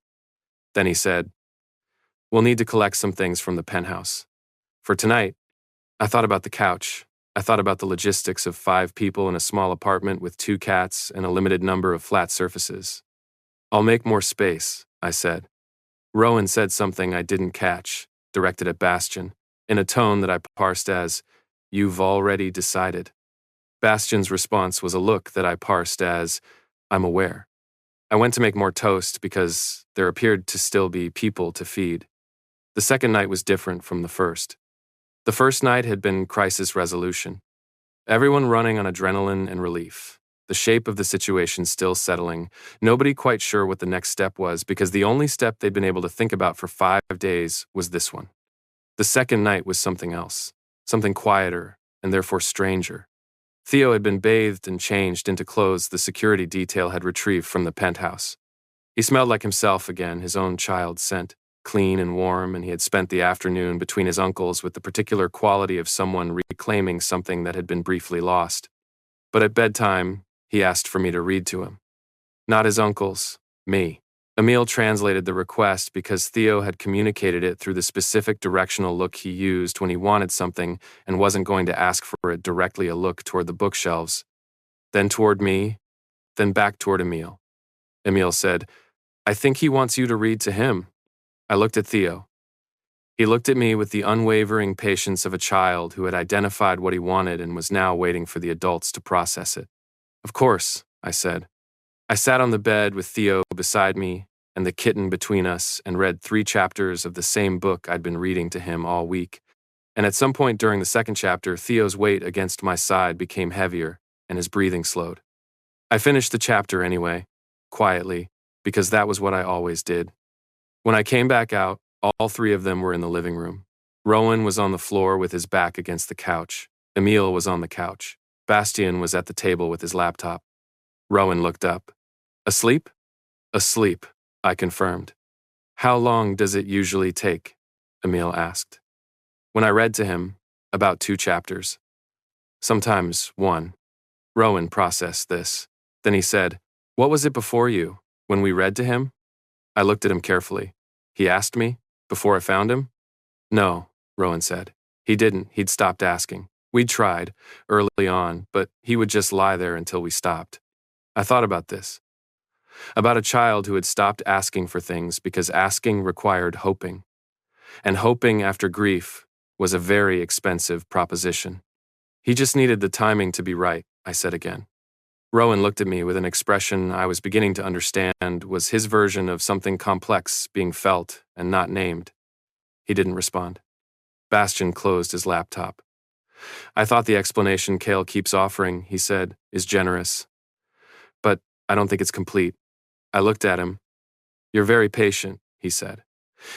Then he said, "We'll need to collect some things from the penthouse. For tonight, I thought about the couch. I thought about the logistics of 5 people in a small apartment with 2 cats and a limited number of flat surfaces. I'll make more space," I said. Rowan said something I didn't catch, directed at Bastian, in a tone that I parsed as, "You've already decided." Bastian's response was a look that I parsed as, "I'm aware." I went to make more toast because there appeared to still be people to feed. The second night was different from the first. The first night had been crisis resolution. Everyone running on adrenaline and relief. The shape of the situation still settling. Nobody quite sure what the next step was because the only step they'd been able to think about for 5 days was this one. The second night was something else. Something quieter and therefore stranger. Theo had been bathed and changed into clothes the security detail had retrieved from the penthouse. He smelled like himself again, his own child's scent. Clean and warm, and he had spent the afternoon between his uncles with the particular quality of someone reclaiming something that had been briefly lost. But at bedtime, he asked for me to read to him. Not his uncles, me. Emil translated the request because Theo had communicated it through the specific directional look he used when he wanted something and wasn't going to ask for it directly, a look toward the bookshelves, then toward me, then back toward Emil. Emil said, "I think he wants you to read to him." I looked at Theo. He looked at me with the unwavering patience of a child who had identified what he wanted and was now waiting for the adults to process it. "Of course," I said. I sat on the bed with Theo beside me and the kitten between us and read 3 chapters of the same book I'd been reading to him all week. And at some point during the second chapter, Theo's weight against my side became heavier and his breathing slowed. I finished the chapter anyway, quietly, because that was what I always did. When I came back out, all 3 of them were in the living room. Rowan was on the floor with his back against the couch. Emil was on the couch. Bastian was at the table with his laptop. Rowan looked up. "Asleep?" "Asleep," I confirmed. "How long does it usually take?" Emil asked. When I read to him, about 2 chapters. Sometimes 1. Rowan processed this. Then he said, "What was it before you, when we read to him?" I looked at him carefully. He asked me, before I found him? No, Rowan said. He didn't. He'd stopped asking. We'd tried, early on, but he would just lie there until we stopped. I thought about this. About a child who had stopped asking for things because asking required hoping. And hoping after grief was a very expensive proposition. He just needed the timing to be right, I said again. Rowan looked at me with an expression I was beginning to understand was his version of something complex being felt and not named. He didn't respond. Bastian closed his laptop. I thought the explanation Cale keeps offering, he said, is generous. But I don't think it's complete. I looked at him. You're very patient, he said.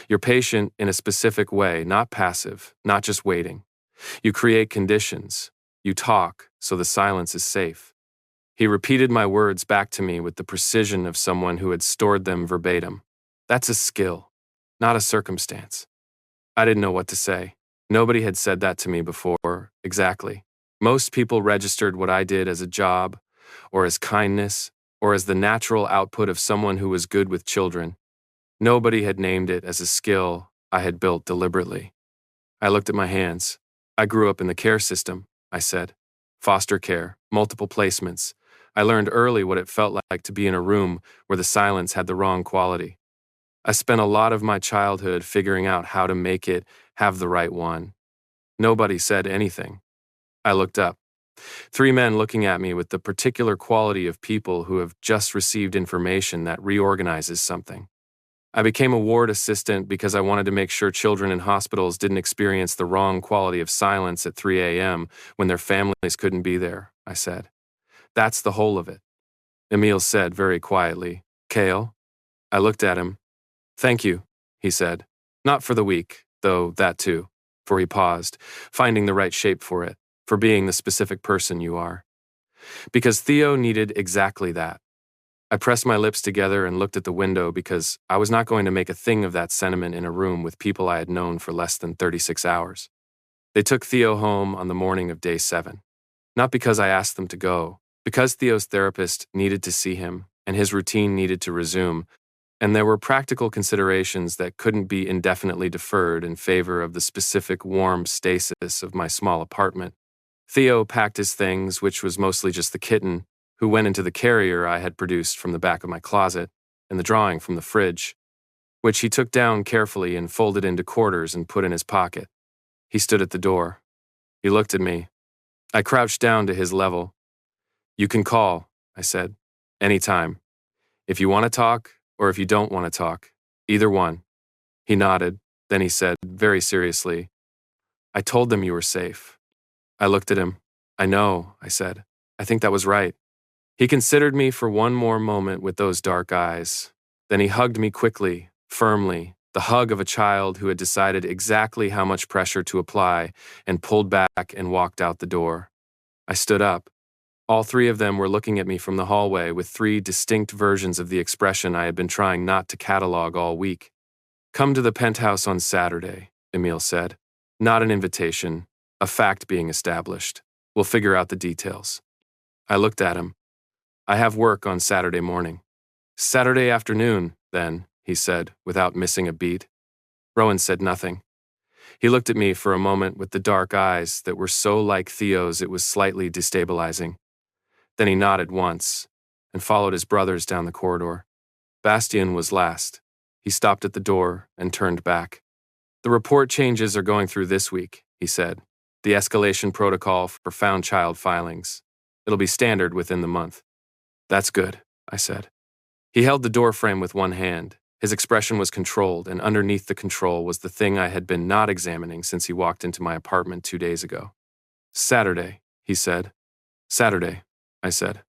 You're patient in a specific way, not passive, not just waiting. You create conditions. You talk, so the silence is safe. He repeated my words back to me with the precision of someone who had stored them verbatim. That's a skill, not a circumstance. I didn't know what to say. Nobody had said that to me before, exactly. Most people registered what I did as a job, or as kindness, or as the natural output of someone who was good with children. Nobody had named it as a skill I had built deliberately. I looked at my hands. I grew up in the care system, I said. Foster care, multiple placements. I learned early what it felt like to be in a room where the silence had the wrong quality. I spent a lot of my childhood figuring out how to make it have the right one. Nobody said anything. I looked up. 3 men looking at me with the particular quality of people who have just received information that reorganizes something. I became a ward assistant because I wanted to make sure children in hospitals didn't experience the wrong quality of silence at 3 a.m. when their families couldn't be there, I said. That's the whole of it. Emil said very quietly, Cale? I looked at him. Thank you, he said. Not for the weak, though that too, for he paused, finding the right shape for it, for being the specific person you are. Because Theo needed exactly that. I pressed my lips together and looked at the window because I was not going to make a thing of that sentiment in a room with people I had known for less than 36 hours. They took Theo home on the morning of day 7. Not because I asked them to go, because Theo's therapist needed to see him and his routine needed to resume, and there were practical considerations that couldn't be indefinitely deferred in favor of the specific warm stasis of my small apartment. Theo packed his things, which was mostly just the kitten, who went into the carrier I had produced from the back of my closet, and the drawing from the fridge, which he took down carefully and folded into quarters and put in his pocket. He stood at the door. He looked at me. I crouched down to his level. You can call, I said, anytime. If you want to talk, or if you don't want to talk, either one. He nodded, then he said, very seriously, I told them you were safe. I looked at him. I know, I said. I think that was right. He considered me for one more moment with those dark eyes. Then he hugged me quickly, firmly, the hug of a child who had decided exactly how much pressure to apply and pulled back and walked out the door. I stood up. All 3 of them were looking at me from the hallway with 3 distinct versions of the expression I had been trying not to catalog all week. Come to the penthouse on Saturday, Emil said. Not an invitation, a fact being established. We'll figure out the details. I looked at him. I have work on Saturday morning. Saturday afternoon, then, he said, without missing a beat. Rowan said nothing. He looked at me for a moment with the dark eyes that were so like Theo's it was slightly destabilizing. Then he nodded once and followed his brothers down the corridor. Bastian was last. He stopped at the door and turned back. The report changes are going through this week, he said. The escalation protocol for found child filings. It'll be standard within the month. That's good, I said. He held the door frame with one hand. His expression was controlled, and underneath the control was the thing I had been not examining since he walked into my apartment 2 days ago. Saturday, he said. Saturday, I said.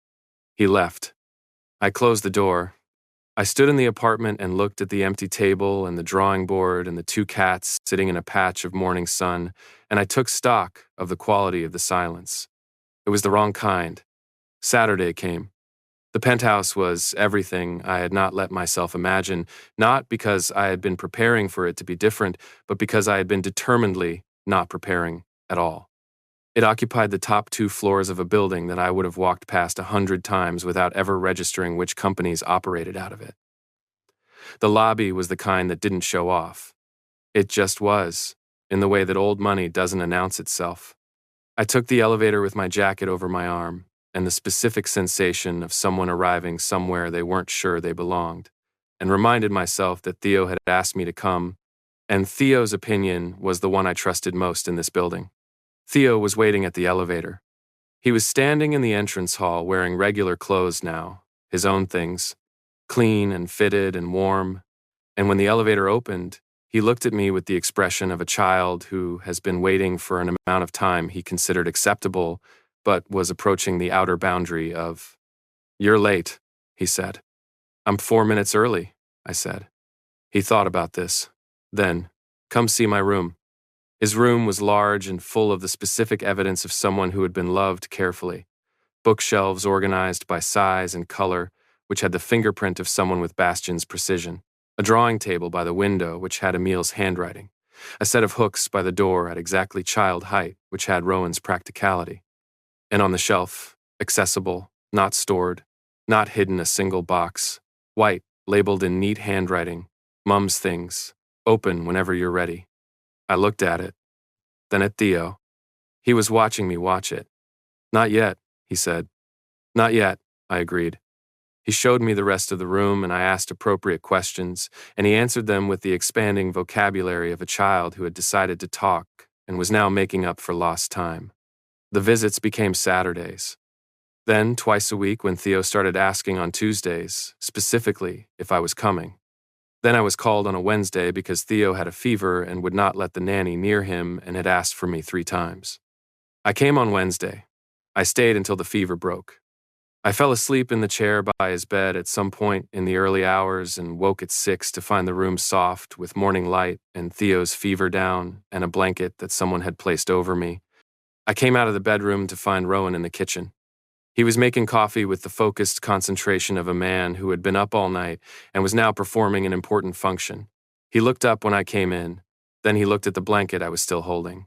He left. I closed the door. I stood in the apartment and looked at the empty table and the drawing board and the 2 cats sitting in a patch of morning sun, and I took stock of the quality of the silence. It was the wrong kind. Saturday came. The penthouse was everything I had not let myself imagine, not because I had been preparing for it to be different, but because I had been determinedly not preparing at all. It occupied the top 2 floors of a building that I would have walked past 100 times without ever registering which companies operated out of it. The lobby was the kind that didn't show off. It just was. in the way that old money doesn't announce itself. I took the elevator with my jacket over my arm, and the specific sensation of someone arriving somewhere they weren't sure they belonged, and reminded myself that Theo had asked me to come, and Theo's opinion was the one I trusted most in this building. Theo was waiting at the elevator. He was standing in the entrance hall wearing regular clothes now, his own things, clean and fitted and warm, and when the elevator opened, he looked at me with the expression of a child who has been waiting for an amount of time he considered acceptable, but was approaching the outer boundary of, "You're late," he said. "I'm 4 minutes early," I said. He thought about this. Then, "Come see my room." His room was large and full of the specific evidence of someone who had been loved carefully. Bookshelves organized by size and color, which had the fingerprint of someone with Bastian's precision. A drawing table by the window, which had Emil's handwriting. A set of hooks by the door at exactly child height, which had Rowan's practicality. And on the shelf, accessible, not stored, not hidden a single box, white, labeled in neat handwriting, Mum's things, open whenever you're ready. I looked at it, then at Theo. He was watching me watch it. "Not yet," he said. "Not yet," I agreed. He showed me the rest of the room, and I asked appropriate questions, and he answered them with the expanding vocabulary of a child who had decided to talk and was now making up for lost time. The visits became Saturdays. Then, twice a week when Theo started asking on Tuesdays, specifically if I was coming. Then I was called on a Wednesday because Theo had a fever and would not let the nanny near him and had asked for me 3 times. I came on Wednesday. I stayed until the fever broke. I fell asleep in the chair by his bed at some point in the early hours and woke at 6 to find the room soft with morning light and Theo's fever down and a blanket that someone had placed over me. I came out of the bedroom to find Rowan in the kitchen. He was making coffee with the focused concentration of a man who had been up all night and was now performing an important function. He looked up when I came in. Then he looked at the blanket I was still holding.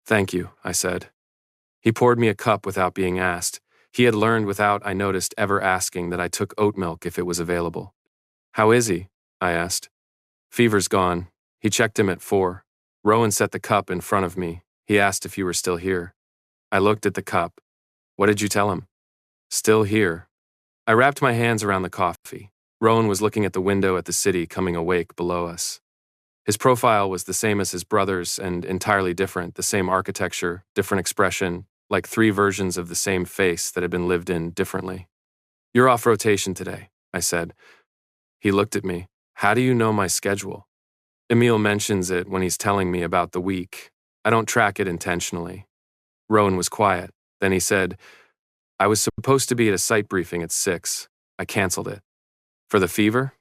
"Thank you," I said. He poured me a cup without being asked. He had learned without, I noticed, ever asking that I took oat milk if it was available. "How is he?" I asked. "Fever's gone." He checked him at 4. Rowan set the cup in front of me. He asked if you were still here. I looked at the cup. "What did you tell him?" "Still here." I wrapped my hands around the coffee. Rowan was looking at the window at the city coming awake below us. His profile was the same as his brother's and entirely different, the same architecture, different expression, like 3 versions of the same face that had been lived in differently. "You're off rotation today," I said. He looked at me. "How do you know my schedule?" "Emil mentions it when he's telling me about the week. I don't track it intentionally." Rowan was quiet. Then he said, "I was supposed to be at a site briefing at 6. I canceled it." "For the fever?"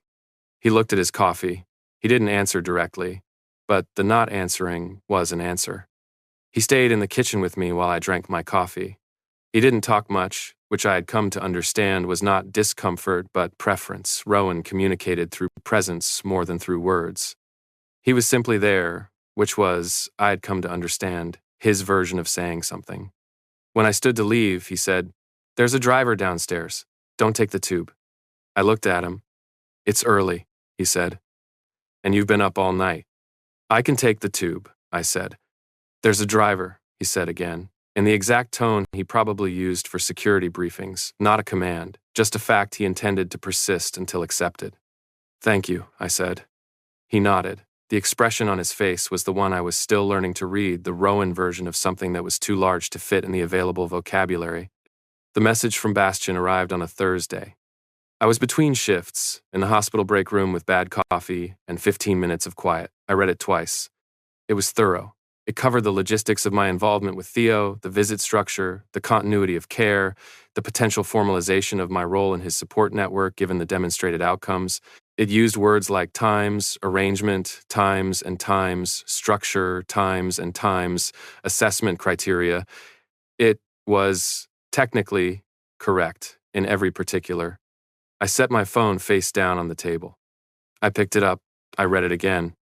He looked at his coffee. He didn't answer directly, but the not answering was an answer. He stayed in the kitchen with me while I drank my coffee. He didn't talk much, which I had come to understand was not discomfort but preference. Rowan communicated through presence more than through words. He was simply there, which was, I had come to understand, his version of saying something. When I stood to leave, he said, "There's a driver downstairs. Don't take the tube." I looked at him. "It's early," he said. "And you've been up all night." "I can take the tube," I said. "There's a driver," he said again, in the exact tone he probably used for security briefings, not a command, just a fact he intended to persist until accepted. "Thank you," I said. He nodded. The expression on his face was the one I was still learning to read, the Rowan version of something that was too large to fit in the available vocabulary. The message from Bastian arrived on a Thursday. I was between shifts, in the hospital break room with bad coffee and 15 minutes of quiet. I read it twice. It was thorough. It covered the logistics of my involvement with Theo, the visit structure, the continuity of care, the potential formalization of my role in his support network given the demonstrated outcomes. It used words like times, arrangement, times and times, structure, times and times, assessment criteria. It was technically correct in every particular. I set my phone face down on the table. I picked it up. I read it again.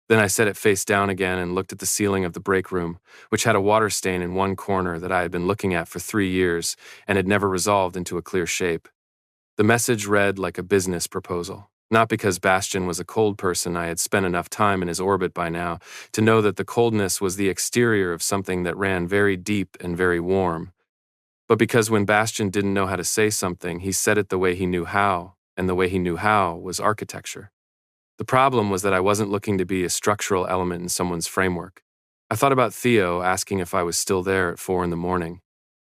Then I set it face down again and looked at the ceiling of the break room, which had a water stain in one corner that I had been looking at for 3 years and had never resolved into a clear shape. The message read like a business proposal. Not because Bastian was a cold person, I had spent enough time in his orbit by now to know that the coldness was the exterior of something that ran very deep and very warm. But because when Bastian didn't know how to say something, he said it the way he knew how, and the way he knew how was architecture. The problem was that I wasn't looking to be a structural element in someone's framework. I thought about Theo asking if I was still there at 4 in the morning.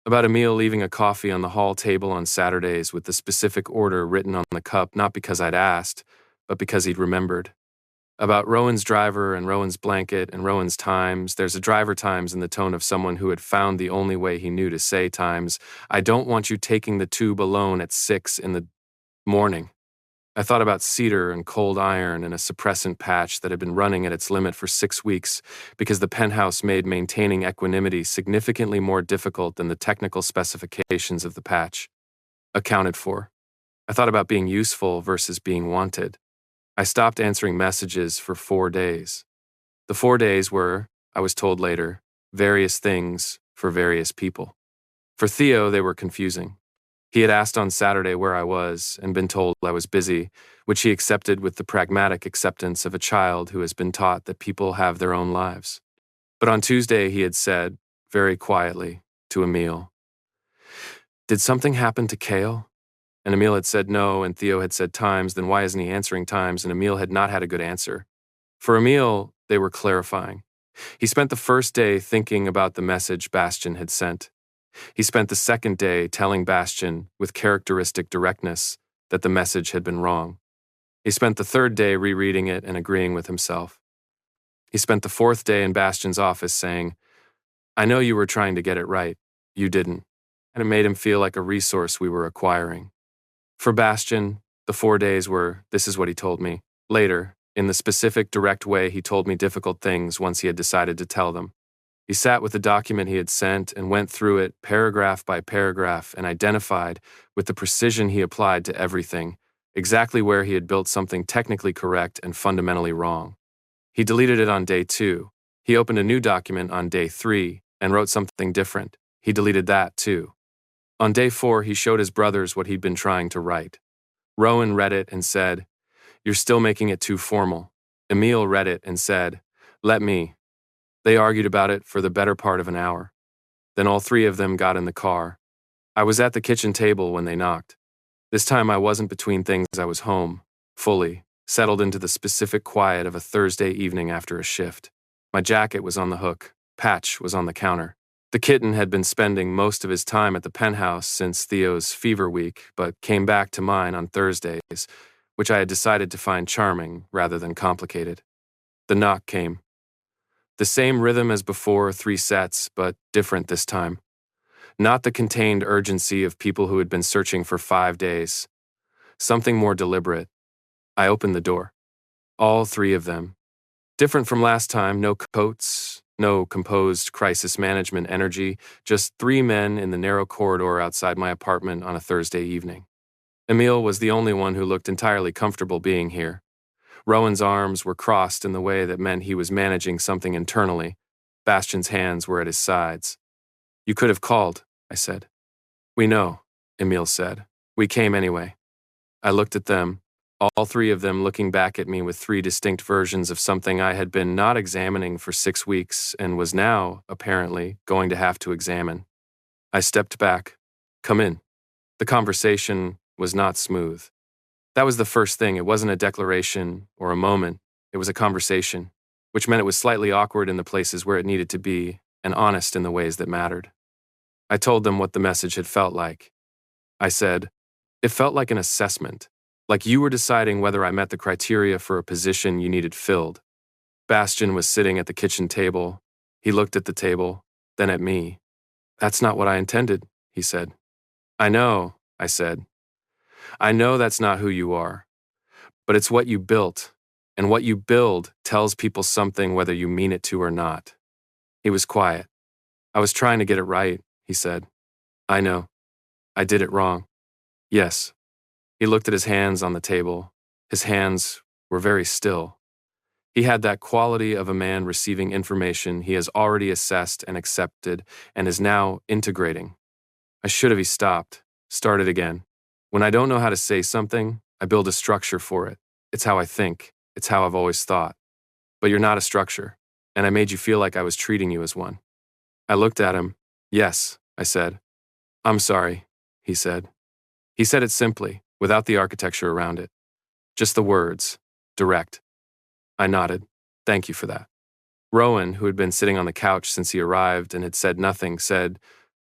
About Emil leaving a coffee on the hall table on Saturdays with the specific order written on the cup, not because I'd asked, but because he'd remembered. About Rowan's driver and Rowan's blanket and Rowan's times. There's a driver times in the tone of someone who had found the only way he knew to say times. I don't want you taking the tube alone at 6 in the morning. I thought about cedar and cold iron and a suppressant patch that had been running at its limit for 6 weeks because the penthouse made maintaining equanimity significantly more difficult than the technical specifications of the patch accounted for. I thought about being useful versus being wanted. I stopped answering messages for 4 days. The 4 days were, I was told later, various things for various people. For Theo, they were confusing. He had asked on Saturday where I was and been told I was busy, which he accepted with the pragmatic acceptance of a child who has been taught that people have their own lives. But on Tuesday, he had said, very quietly, to Emil, "Did something happen to Kale?" And Emil had said no, and Theo had said times, then why isn't he answering times? And Emil had not had a good answer. For Emil, they were clarifying. He spent the first day thinking about the message Bastian had sent. He spent the second day telling Bastian, with characteristic directness, that the message had been wrong. He spent the third day rereading it and agreeing with himself. He spent the fourth day in Bastian's office saying, "I know you were trying to get it right. You didn't." And it made him feel like a resource we were acquiring. For Bastian, the 4 days were, this is what he told me. Later, in the specific, direct way he told me difficult things once he had decided to tell them. He sat with the document he had sent and went through it paragraph by paragraph and identified, with the precision he applied to everything, exactly where he had built something technically correct and fundamentally wrong. He deleted it on day 2. He opened a new document on day 3 and wrote something different. He deleted that too. On day 4, he showed his brothers what he'd been trying to write. Rowan read it and said, "You're still making it too formal." Emil read it and said, "Let me." They argued about it for the better part of an hour. Then all 3 of them got in the car. I was at the kitchen table when they knocked. This time I wasn't between things, I was home, fully, settled into the specific quiet of a Thursday evening after a shift. My jacket was on the hook. Patch was on the counter. The kitten had been spending most of his time at the penthouse since Theo's fever week, but came back to mine on Thursdays, which I had decided to find charming rather than complicated. The knock came. The same rhythm as before, 3 sets, but different this time. Not the contained urgency of people who had been searching for 5 days. Something more deliberate. I opened the door. All 3 of them. Different from last time, no coats, no composed crisis management energy, just 3 men in the narrow corridor outside my apartment on a Thursday evening. Emil was the only one who looked entirely comfortable being here. Rowan's arms were crossed in the way that meant he was managing something internally. Bastian's hands were at his sides. "You could have called," I said. "We know," Emil said. "We came anyway." I looked at them, all 3 of them looking back at me with 3 distinct versions of something I had been not examining for 6 weeks and was now, apparently, going to have to examine. I stepped back. "Come in." The conversation was not smooth. That was the first thing. It wasn't a declaration or a moment. It was a conversation, which meant it was slightly awkward in the places where it needed to be and honest in the ways that mattered. I told them what the message had felt like. I said, "It felt like an assessment, like you were deciding whether I met the criteria for a position you needed filled." Bastian was sitting at the kitchen table. He looked at the table, then at me. "That's not what I intended," he said. "I know," I said. "I know that's not who you are, but it's what you built, and what you build tells people something whether you mean it to or not." He was quiet. "I was trying to get it right," he said. "I know. I did it wrong." "Yes." He looked at his hands on the table. His hands were very still. He had that quality of a man receiving information he has already assessed and accepted and is now integrating. I should have. He stopped, started again. "When I don't know how to say something, I build a structure for it. It's how I think. It's how I've always thought. But you're not a structure, and I made you feel like I was treating you as one. I looked at him. Yes, I said. I'm sorry, he said. He said it simply, without the architecture around it. Just the words. Direct. I nodded. Thank you for that. Rowan, who had been sitting on the couch since he arrived and had said nothing, said,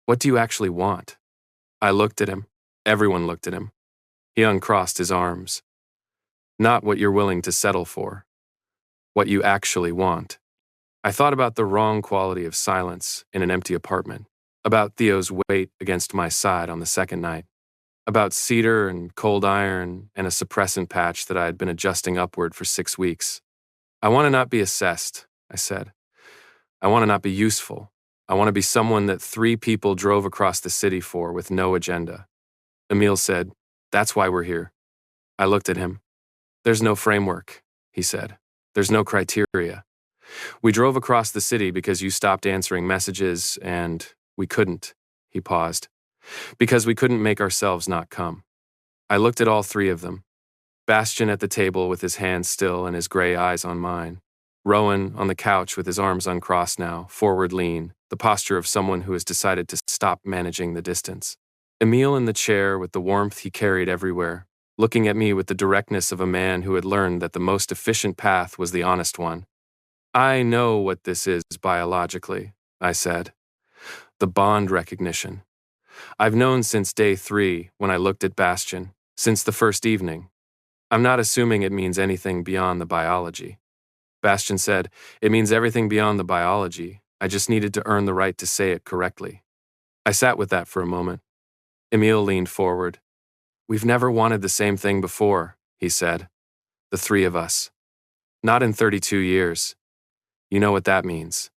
"What do you actually want?" I looked at him. Everyone looked at him. He uncrossed his arms. Not what you're willing to settle for. What you actually want. I thought about the wrong quality of silence in an empty apartment, about Theo's weight against my side on the second night, about cedar and cold iron and a suppressant patch that I had been adjusting upward for 6 weeks. I want to not be assessed, I said. I want to not be useful. I want to be someone that 3 people drove across the city for with no agenda. Emil said, "That's why we're here." I looked at him. "There's no framework," he said. "There's no criteria. We drove across the city because you stopped answering messages and we couldn't." He paused. "Because we couldn't make ourselves not come." I looked at all 3 of them. Bastian at the table with his hands still and his gray eyes on mine. Rowan on the couch with his arms uncrossed now, forward lean, the posture of someone who has decided to stop managing the distance. Emil in the chair with the warmth he carried everywhere, looking at me with the directness of a man who had learned that the most efficient path was the honest one. "I know what this is biologically," I said. "The bond recognition. I've known since day 3 when I looked at Bastian, since the first evening. I'm not assuming it means anything beyond the biology." Bastian said, "It means everything beyond the biology. I just needed to earn the right to say it correctly." I sat with that for a moment. Emil leaned forward. "We've never wanted the same thing before," he said. "The 3 of us. Not in 32 years. You know what that means.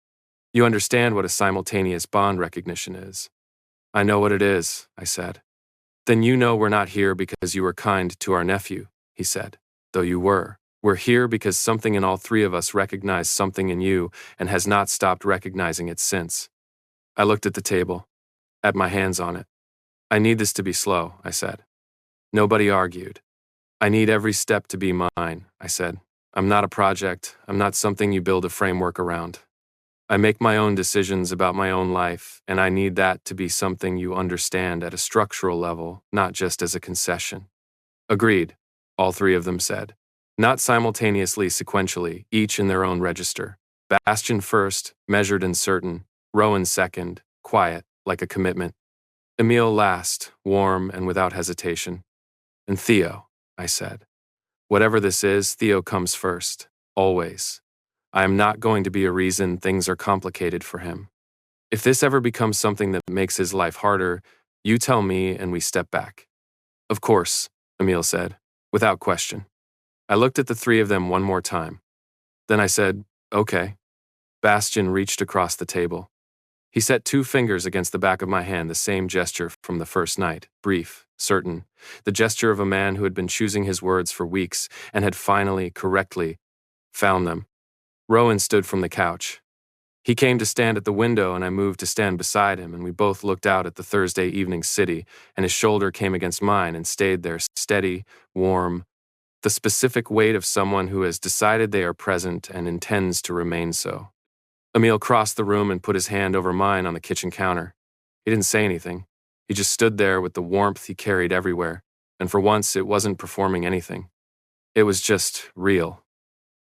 You understand what a simultaneous bond recognition is." "I know what it is," I said. "Then you know we're not here because you were kind to our nephew," he said. "Though you were. We're here because something in all 3 of us recognized something in you and has not stopped recognizing it since." I looked at the table, at my hands on it. "I need this to be slow," I said. Nobody argued. "I need every step to be mine," I said. "I'm not a project. I'm not something you build a framework around. I make my own decisions about my own life, and I need that to be something you understand at a structural level, not just as a concession." "Agreed," all 3 of them said. Not simultaneously, sequentially, each in their own register. Bastian first, measured and certain. Rowan second, quiet, like a commitment. Emil last, warm and without hesitation. "And Theo," I said. "Whatever this is, Theo comes first. Always. I am not going to be a reason things are complicated for him. If this ever becomes something that makes his life harder, you tell me and we step back." "Of course," Emil said, without question. I looked at the 3 of them one more time. Then I said, "Okay." Bastian reached across the table. He set 2 fingers against the back of my hand, the same gesture from the first night, brief, certain, the gesture of a man who had been choosing his words for weeks and had finally, correctly, found them. Rowan stood from the couch. He came to stand at the window and I moved to stand beside him, and we both looked out at the Thursday evening city, and his shoulder came against mine and stayed there, steady, warm, the specific weight of someone who has decided they are present and intends to remain so. Emil crossed the room and put his hand over mine on the kitchen counter. He didn't say anything. He just stood there with the warmth he carried everywhere, and for once it wasn't performing anything. It was just real.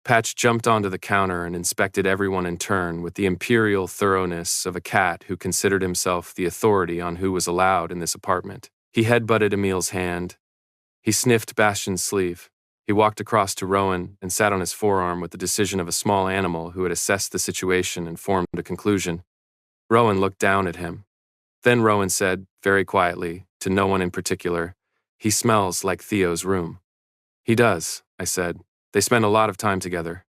Patch jumped onto the counter and inspected everyone in turn with the imperial thoroughness of a cat who considered himself the authority on who was allowed in this apartment. He headbutted Emil's hand. He sniffed Bastian's sleeve. He walked across to Rowan and sat on his forearm with the decision of a small animal who had assessed the situation and formed a conclusion. Rowan looked down at him. Then Rowan said, very quietly, to no one in particular, "He smells like Theo's room." "He does," I said. "They spend a lot of time together."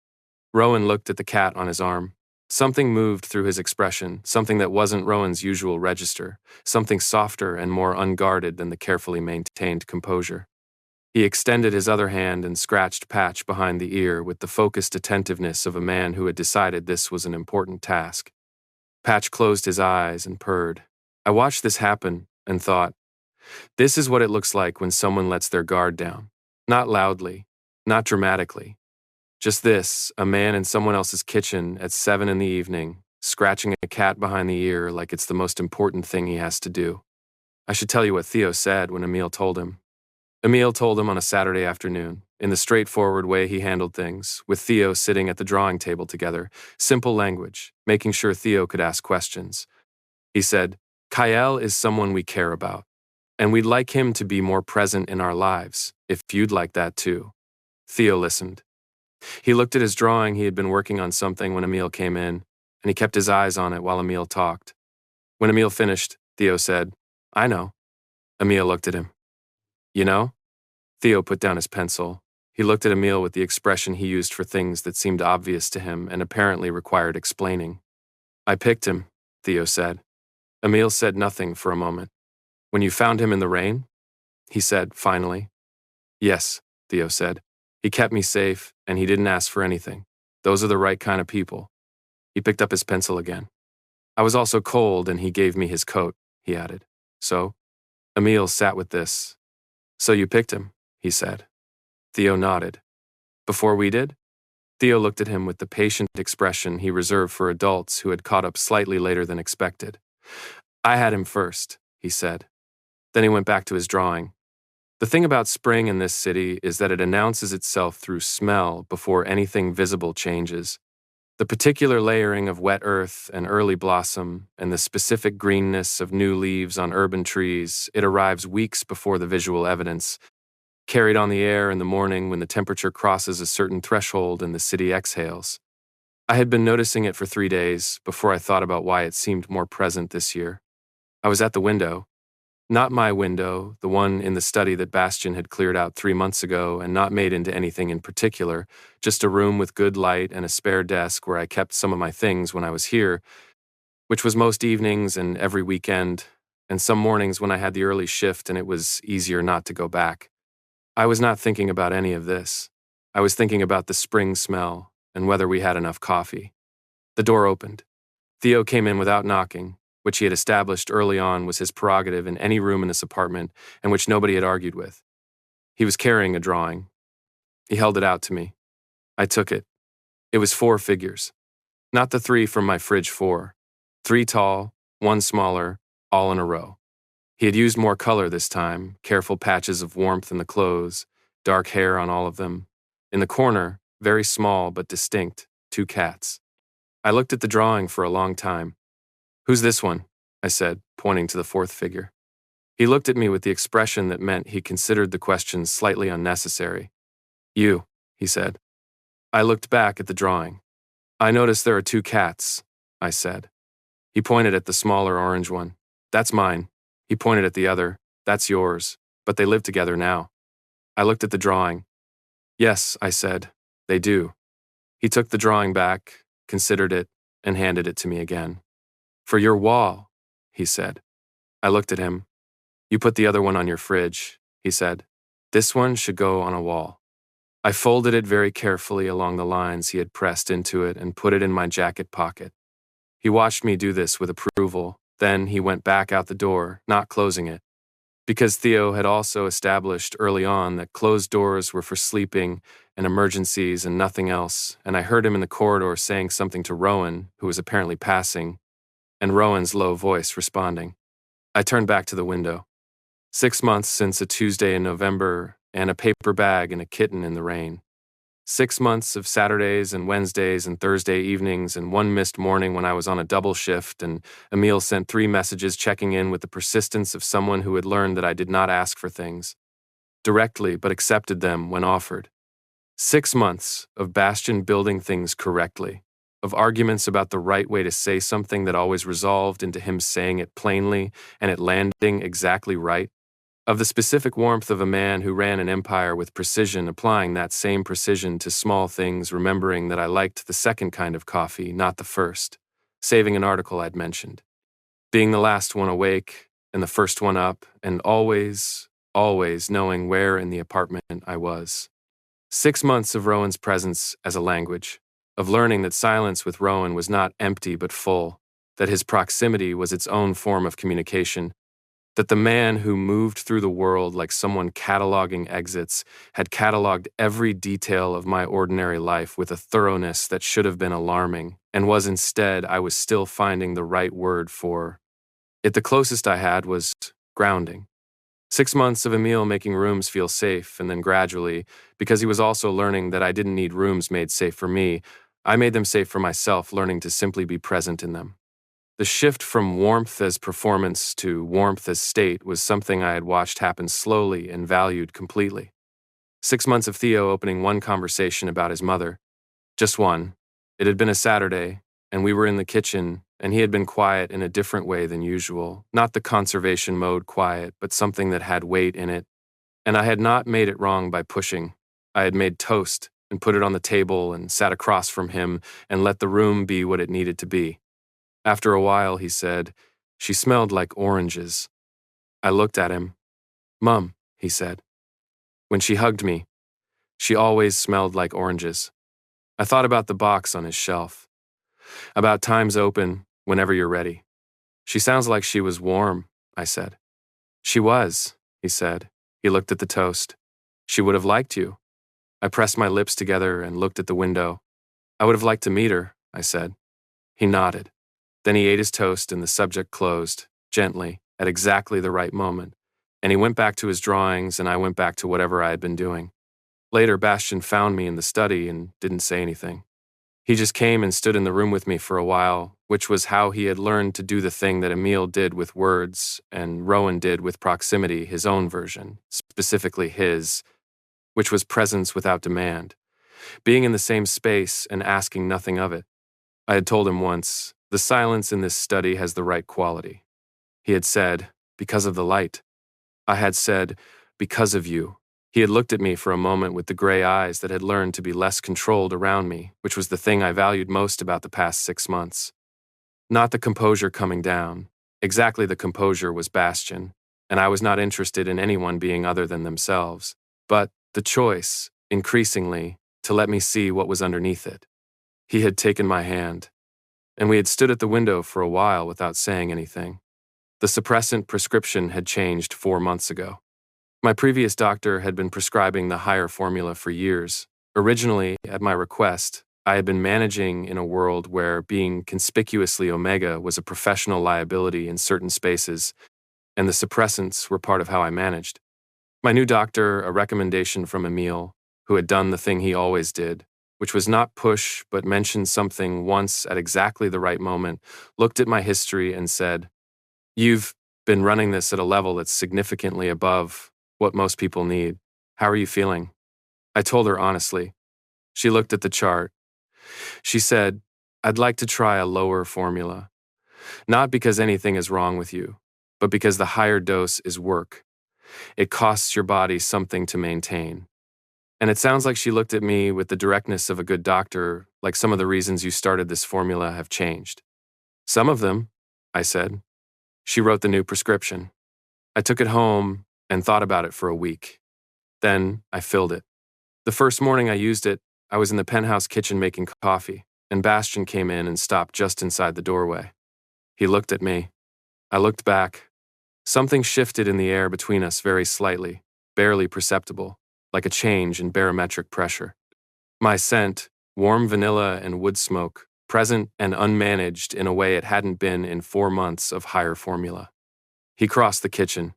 Rowan looked at the cat on his arm. Something moved through his expression, something that wasn't Rowan's usual register, something softer and more unguarded than the carefully maintained composure. He extended his other hand and scratched Patch behind the ear with the focused attentiveness of a man who had decided this was an important task. Patch closed his eyes and purred. I watched this happen and thought, this is what it looks like when someone lets their guard down. Not loudly, not dramatically. Just this, a man in someone else's kitchen at 7 in the evening, scratching a cat behind the ear like it's the most important thing he has to do. I should tell you what Theo said when Emil told him. Emil told him on a Saturday afternoon, in the straightforward way he handled things, with Theo sitting at the drawing table together, simple language, making sure Theo could ask questions. He said, Kyle is someone we care about, and we'd like him to be more present in our lives, if you'd like that too. Theo listened. He looked at his drawing. He had been working on something when Emil came in, and he kept his eyes on it while Emil talked. When Emil finished, Theo said, I know. Emil looked at him. You know? Theo put down his pencil. He looked at Emil with the expression he used for things that seemed obvious to him and apparently required explaining. I picked him, Theo said. Emil said nothing for a moment. When you found him in the rain? He said, finally. Yes, Theo said. He kept me safe, and he didn't ask for anything. Those are the right kind of people. He picked up his pencil again. I was also cold, and he gave me his coat, he added. So? Emil sat with this. So you picked him, he said. Theo nodded. Before we did? Theo looked at him with the patient expression he reserved for adults who had caught up slightly later than expected. I had him first, he said. Then he went back to his drawing. The thing about spring in this city is that it announces itself through smell before anything visible changes. The particular layering of wet earth and early blossom, and the specific greenness of new leaves on urban trees, it arrives weeks before the visual evidence, carried on the air in the morning when the temperature crosses a certain threshold and the city exhales. I had been noticing it for 3 days before I thought about why it seemed more present this year. I was at the window. Not my window, the one in the study that Bastian had cleared out 3 months ago and not made into anything in particular, just a room with good light and a spare desk where I kept some of my things when I was here, which was most evenings and every weekend, and some mornings when I had the early shift and it was easier not to go back. I was not thinking about any of this. I was thinking about the spring smell and whether we had enough coffee. The door opened. Theo came in without knocking, which he had established early on was his prerogative in any room in this apartment and which nobody had argued with. He was carrying a drawing. He held it out to me. I took it. It was 4 figures. Not the 3 from my fridge 4. 3 tall, 1 smaller, all in a row. He had used more color this time, careful patches of warmth in the clothes, dark hair on all of them. In the corner, very small but distinct, 2 cats. I looked at the drawing for a long time. Who's this one? I said, pointing to the 4th figure. He looked at me with the expression that meant he considered the question slightly unnecessary. You, he said. I looked back at the drawing. I noticed there are 2 cats, I said. He pointed at the smaller orange one. That's mine. He pointed at the other. That's yours. But they live together now. I looked at the drawing. Yes, I said. They do. He took the drawing back, considered it, and handed it to me again. For your wall, he said. I looked at him. You put the other one on your fridge, he said. This one should go on a wall. I folded it very carefully along the lines he had pressed into it and put it in my jacket pocket. He watched me do this with approval. Then he went back out the door, not closing it. Because Theo had also established early on that closed doors were for sleeping and emergencies and nothing else, and I heard him in the corridor saying something to Rowan, who was apparently passing, and Rowan's low voice responding. I turned back to the window. 6 months since a Tuesday in November and a paper bag and a kitten in the rain. 6 months of Saturdays and Wednesdays and Thursday evenings and one missed morning when I was on a double shift and Emil sent 3 messages checking in with the persistence of someone who had learned that I did not ask for things directly but accepted them when offered. 6 months of Bastian building things correctly, of arguments about the right way to say something that always resolved into him saying it plainly and it landing exactly right, of the specific warmth of a man who ran an empire with precision, applying that same precision to small things, remembering that I liked the second kind of coffee, not the first, saving an article I'd mentioned, being the last one awake and the first one up, and always knowing where in the apartment I was. 6 months of Rowan's presence as a language, of learning that silence with Rowan was not empty but full, that his proximity was its own form of communication, That the man who moved through the world like someone cataloging exits had cataloged every detail of my ordinary life with a thoroughness that should have been alarming, and was instead I was still finding the right word for it. The closest I had was grounding. 6 months of Emil making rooms feel safe, and then gradually, because he was also learning that I didn't need rooms made safe for me, I made them safe for myself, learning to simply be present in them. The shift from warmth as performance to warmth as state was something I had watched happen slowly and valued completely. 6 months of Theo opening one conversation about his mother. Just one. It had been a Saturday, and we were in the kitchen, and he had been quiet in a different way than usual. Not the conservation mode quiet, but something that had weight in it. And I had not made it wrong by pushing. I had made toast and put it on the table and sat across from him and let the room be what it needed to be. After a while, he said, "She smelled like oranges." I looked at him. "Mum," he said. When she hugged me, she always smelled like oranges. I thought about the box on his shelf. About times open, whenever you're ready. "She sounds like she was warm," I said. "She was," he said. He looked at the toast. "She would have liked you." I pressed my lips together and looked at the window. "I would have liked to meet her," I said. He nodded. Then he ate his toast and the subject closed, gently, at exactly the right moment, and he went back to his drawings and I went back to whatever I had been doing. Later, Bastian found me in the study and didn't say anything. He just came and stood in the room with me for a while, which was how he had learned to do the thing that Emil did with words and Rowan did with proximity, his own version, specifically his, which was presence without demand, being in the same space and asking nothing of it. I had told him once, "The silence in this study has the right quality." He had said, "Because of the light." I had said, "Because of you." He had looked at me for a moment with the gray eyes that had learned to be less controlled around me, which was the thing I valued most about the past 6 months. Not the composure coming down. Exactly the composure was Bastian, and I was not interested in anyone being other than themselves, but the choice, increasingly, to let me see what was underneath it. He had taken my hand, and we had stood at the window for a while without saying anything. The suppressant prescription had changed 4 months ago. My previous doctor had been prescribing the higher formula for years. Originally, at my request, I had been managing in a world where being conspicuously omega was a professional liability in certain spaces, and the suppressants were part of how I managed. My new doctor, a recommendation from Emil, who had done the thing he always did, which was not push but mention something once at exactly the right moment, looked at my history and said, "You've been running this at a level that's significantly above what most people need. How are you feeling?" I told her honestly. She looked at the chart. She said, "I'd like to try a lower formula. Not because anything is wrong with you, but because the higher dose is work. It costs your body something to maintain." And it sounds like she looked at me with the directness of a good doctor, like some of the reasons you started this formula have changed. "Some of them," I said. She wrote the new prescription. I took it home and thought about it for a week. Then I filled it. The first morning I used it, I was in the penthouse kitchen making coffee, and Bastian came in and stopped just inside the doorway. He looked at me. I looked back. Something shifted in the air between us very slightly, barely perceptible, like a change in barometric pressure. My scent, warm vanilla and wood smoke, present and unmanaged in a way it hadn't been in 4 months of higher formula. He crossed the kitchen.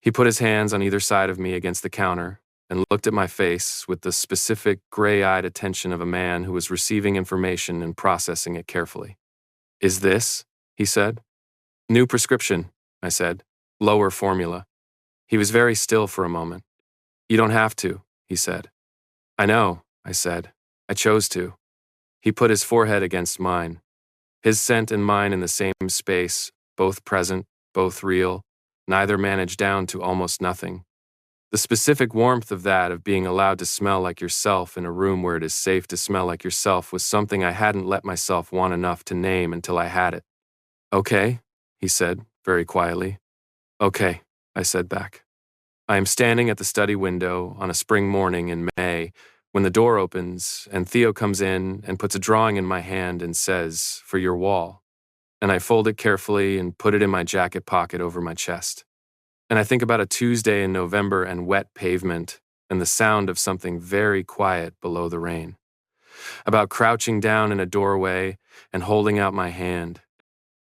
He put his hands on either side of me against the counter and looked at my face with the specific gray-eyed attention of a man who was receiving information and processing it carefully. "Is this?" he said. "New prescription," I said. "Lower formula." He was very still for a moment. "You don't have to," he said. "I know," I said. "I chose to." He put his forehead against mine. His scent and mine in the same space, both present, both real, neither managed down to almost nothing. The specific warmth of that, of being allowed to smell like yourself in a room where it is safe to smell like yourself, was something I hadn't let myself want enough to name until I had it. "Okay," he said, very quietly. "Okay," I said back. I am standing at the study window on a spring morning in May when the door opens and Theo comes in and puts a drawing in my hand and says, "For your wall." And I fold it carefully and put it in my jacket pocket over my chest. And I think about a Tuesday in November and wet pavement and the sound of something very quiet below the rain. About crouching down in a doorway and holding out my hand.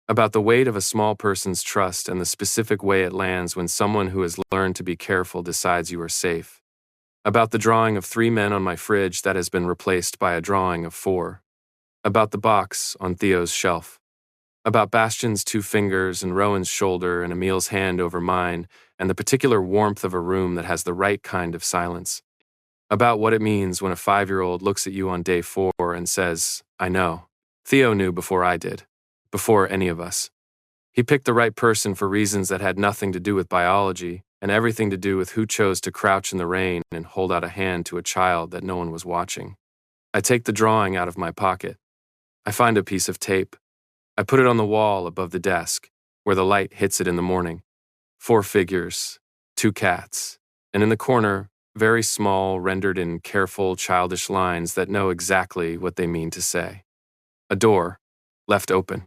About the weight of a small person's trust and the specific way it lands when someone who has learned to be careful decides you are safe. About the drawing of 3 men on my fridge that has been replaced by a drawing of 4. About the box on Theo's shelf. About Bastian's 2 fingers and Rowan's shoulder and Emil's hand over mine and the particular warmth of a room that has the right kind of silence. About what it means when a 5-year-old looks at you on day 4 and says, I know. Theo knew before I did. Before any of us. He picked the right person for reasons that had nothing to do with biology and everything to do with who chose to crouch in the rain and hold out a hand to a child that no one was watching. I take the drawing out of my pocket. I find a piece of tape. I put it on the wall above the desk, where the light hits it in the morning. 4 figures, 2 cats, and in the corner, very small, rendered in careful, childish lines that know exactly what they mean to say. A door, left open.